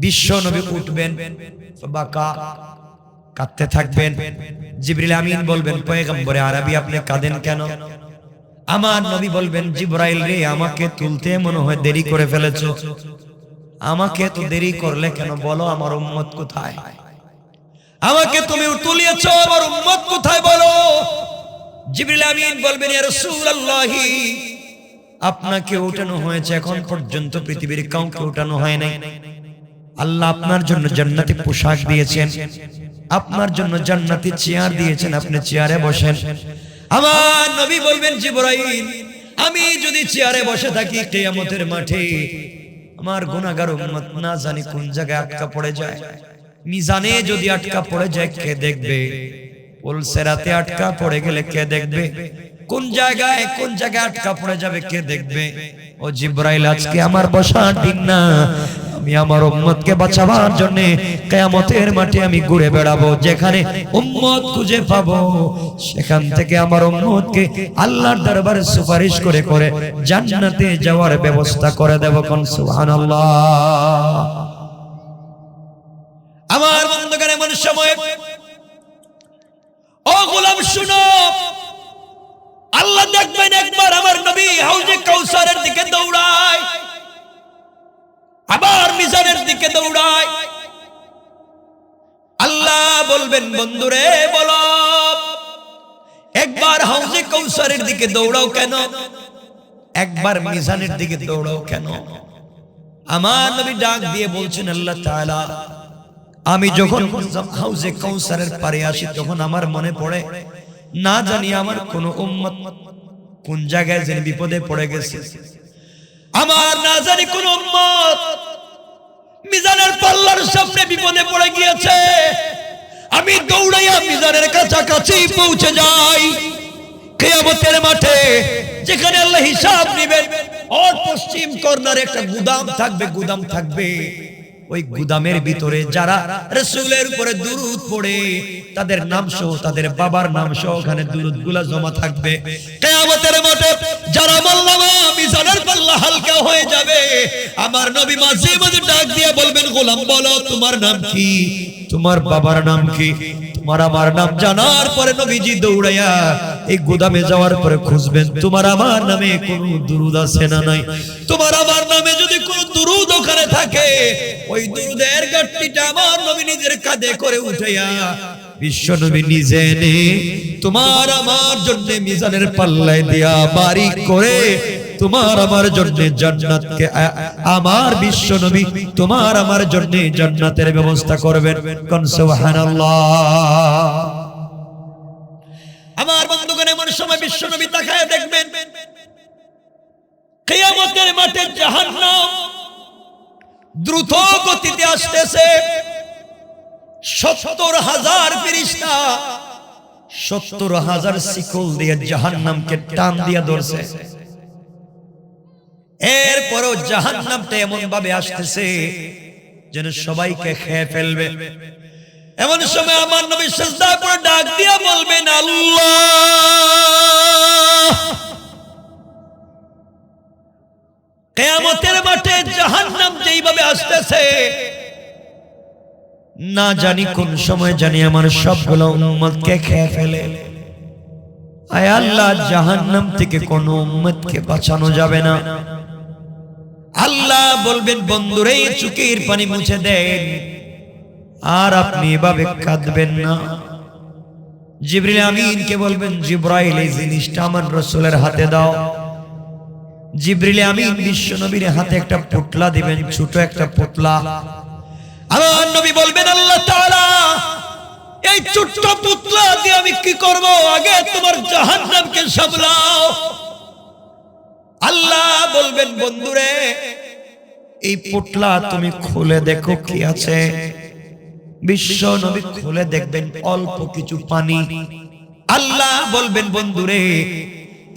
বিশ্ব নবী উঠবেন, বাকা কাঁদতে থাকবেন। জিবরিল আমিন বলবেন পয়গম্বরে আরবি আপনি কাঁদেন কেন? আমার নবী বলবেন জিবরাইল রে আমাকে তুলতে মনে হয় দেরি করে ফেলেছো, আমাকে তো দেরি করলে কেন? বলো আমার উম্মত কোথায়? আমাকে তুমি তুলিয়েছো, আমার উম্মত কোথায় বলো? জিবরিল আমিন বলবেন ইয়া রাসূলুল্লাহ আপনাকে উঠানো হয়েছে, এখন পর্যন্ত পৃথিবীর কাউকে উঠানো হয় নাই। আল্লাহ আপনার জন্য জান্নাতি পোশাক দিয়েছেন, আপনার জন্য জান্নাতি চেয়ার দিয়েছেন, আপনি চেয়ারে বসেন। আমার নবী বলবেন জিবরাইল আমি যদি চেয়ারে বসে থাকি কিয়ামতের মাঠে আমার গুনাহগার উম্মত না জানি কোন জায়গায় আটকা পড়ে যায়, মিজানে যদি আটকা পড়ে যায় কে দেখবে? পুলসেরাতে আটকা পড়ে গেলে কে দেখবে? কোন জায়গায় আটকা পড়ে যাবে কে দেখবে? ও জিবরাইল আজকে আমার বসার দিন না, আমি আমার উম্মতকে বাঁচাবার জন্য কিয়ামতের মাঠে আমি ঘুরে বেড়াবো, যেখানে উম্মত খুঁজে পাবো সেখান থেকে আমার উম্মতকে আল্লাহর দরবারে সুপারিশ করে করে জান্নাতে যাওয়ার ব্যবস্থা করে দেব। কোন সুবহানাল্লাহ। আমার বন্ধুগণ এমন সময় ও গোলাম শুনো, আল্লাহ দেখবেন একবার আমার নবী হাউজে কাউসারের দিকে দৌড়ায়, আবার মিজানের দিকে দৌড়ায়। আল্লাহ বলবেন বন্ধুরে বলো একবার হাউজে কাউসারের দিকে দৌড়াও কেন, একবার মিজানের দিকে দৌড়াও কেন? আমার নবী ডাক দিয়ে বলছেন আল্লাহ তাআলা আমি যখন হাউজে কাউসারের পারে আসি তখন আমার মনে পড়ে না জানি আমার কোন উম্মত কোন জায়গায় যেন বিপদে পড়ে গেছে, আমার না জানি কোন উম্মত মিজানের পাল্লার সামনে বিপদে পড়ে গিয়েছে। আমি দৌড়াইয়া মিজানের কাছাকাছি পৌঁছে যাই। কিয়ামতের মাঠে যেখানে আল্লাহ হিসাব নেবেন, আর পশ্চিম কর্নারে একটা গুদাম থাকবে। ওই গুদামের ভিতরে যারা রাসূলের উপরে দুরূদ পড়ে তাদের নাম সহ, তাদের বাবার নাম সহ ওখানে দুরূদগুলো জমা থাকবে। কিয়ামতের মাঠে যারা বললামা মিজানের পাল্লা হালকা হয়ে যাবে, আমার নবী মাঝে মাঝে ডাক দিয়ে বলবেন, গোলাম বলো তোমার নাম কি, তোমার বাবার নাম কি? তোমার আমার নাম জানার পরে নবীজি দৌড়াইয়া এই গুদামে যাওয়ার পরে খুঁজবেন তোমার আমার নামে কোন দুরূদ আছে না নাই। তোমার আমার নামে যদি কোন দুরূদ ওখানে থাকে, ওই দুরূদের গাঁটটিটা আমার নবী নিজের কাঁধে করে উঠাইয়া বিশ্ব নবী নিজে এনে তোমার আমার জন্য মিজানের পাল্লায় দিয়া বারিক করে তোমার আমার জন্য জান্নাতকে, আমার বিশ্ব নবী তোমার আমার জন্য জান্নাতের ব্যবস্থা করবেন। কোন সুবহানাল্লাহ। আমার বন্ধুগণ, এমন সময় বিশ্ব নবী তাকায় দেখবেন কিয়ামতের মাঠে জাহান্নাম দ্রুত গতিতে আসতেছে। 70,000 ফেরেশতা 70,000 শিকল দিয়ে জাহান্নামকে টান দিয়া ধরছে। এরপরও জাহান্নামটা এমন ভাবে আসতেছে যেন সবাইকে খেয়ে ফেলবে। এমন সময় আমার নবী সিজদায় পড়ে ডাক দিয়া বলবেন, আল্লাহ। কিয়ামতের মাঠে জাহান্নাম যেইভাবে আসতেছে, না জানি কোন সময় জানি আমার সবগুলো উম্মতকে খেয়ে ফেলে। আয় আল্লাহ, জাহান্নাম থেকে কোন উম্মতকে বাঁচানো যাবে না। আল্লাহ বলবেন, বন্ধুরে চোখের পানি মুছে দেন, আর আপনি এভাবে কাঁদবেন না। জিবরিল আমিনকে বলবেন, জিবরাইল এই জিনিসটা আমার রাসূলের হাতে দাও। জিবরিল আমিন বিশ্ব নবীর হাতে একটা পুতলা দিবেন, ছোট একটা পুতলা। আমার নবী বলবেন, আল্লাহ তাআলা এই ছোট্ট পুতলা দিয়ে আমি কি করব? আগে তোমার জাহান্নামকে সামলাও। আল্লাহ বলবেন, বন্ধুরে এই পুতলা তুমি খুলে দেখো কি আছে। বিশ্ব নবী খুলে দেখবেন অল্প কিছু পানি। আল্লাহ বলবেন, বন্ধুরে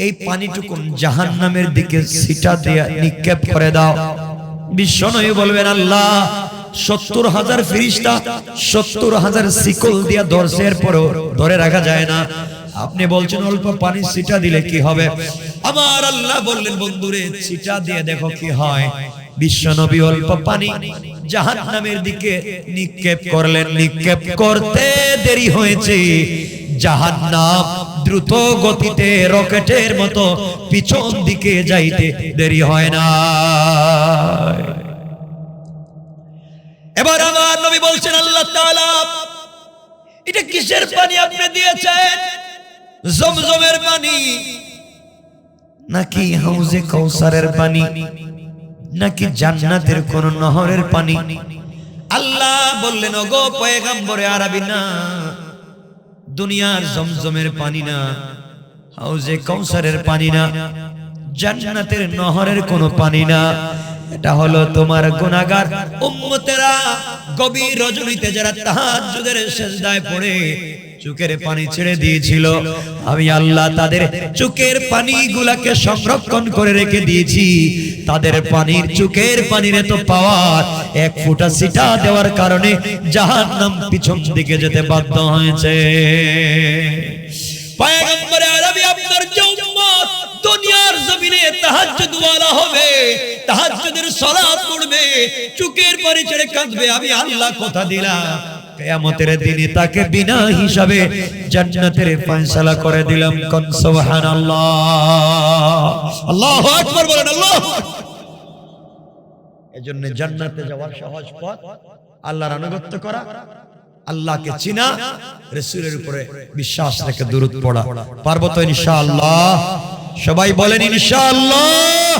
এই পানিটুকু জাহান্নামের দিকে ছিটা দিয়ে নিক্ষেপ করে দাও। বিশ্ব নবী বলবেন, আল্লাহ 70,000 ফেরেশতা 70,000 শিকল দিয়া ধরছে, এরপরও ধরে রাখা যায় না। আপনি বলছেন অল্প পানি ছিটা দিলে কি হবে? আমার আল্লাহ বললেন, বন্ধুরে ছিটা দিয়ে দেখো কি হয়। বিশ্ব নবী অল্প পানি জাহান্নামের দিকে নিক্ষেপ করলেন। নিক্ষেপ করতে দেরি হয়েছে, জাহান্নাম দ্রুত গতিতে রকেটের মতো পিছন দিকে যাইতে দেরি হয় না। এবার আমার নবী বলছেন, আল্লাহ তাআলা এটা কিসের পানি আপনি দিয়েছেন? জমজমের পানি নাকি হাউজে কাউসারের পানি নাকি জান্নাতের কোন নহরের পানি? আল্লাহ বললেন, ওগো পয়গম্বরে আরবি, না দুনিয়ার জমজমের পানি না, হাউজে কাউসারের পানি না, জান্নাতের নহরের কোন পানি না। এটা হলো তোমার গুনাহগার উম্মতেরা গভীর রজনীতে যারা তাহাজ্জুদের সিজদায় পড়ে চোখের পানি ছেড়ে দিয়েছিল, আমি আল্লাহ তাদের চোখের পানিগুলোকে সংরক্ষণ করে রেখে দিয়েছি। তাদের পানির চোখের পানির এত পাওয়ার, এক ফোঁটা ছিটা দেওয়ার কারণে জাহান্নাম পিছন দিকে যেতে বাধ্য হয়েছে। পয়গম্বরে আরবি, আপনার যে উম্মত দুনিয়ার জমিনে তাহাজ্জুদ ওয়ালা হবে, তাহাজ্জুদের সালাত পড়বে, চোখের পানি ছেড়ে কাঁদবে, আমি আল্লাহ কথা দিলাম কিয়ামতের দিনে তাকে বিনা হিসাবে জান্নাতের ফয়সালা করে দিলাম। কোন সুবহানাল্লাহ। আল্লাহু আকবার বলেন, আল্লাহু আকবার। এজন্য জান্নাতে যাওয়ার সহজ পথ আল্লাহর আনুগত্য করা, আল্লাহকে চিনা, রাসূলের উপরে বিশ্বাস রেখে দুরূদ পড়া। পারবো তো ইনশাআল্লাহ? সবাই বলেন ইনশাআল্লাহ।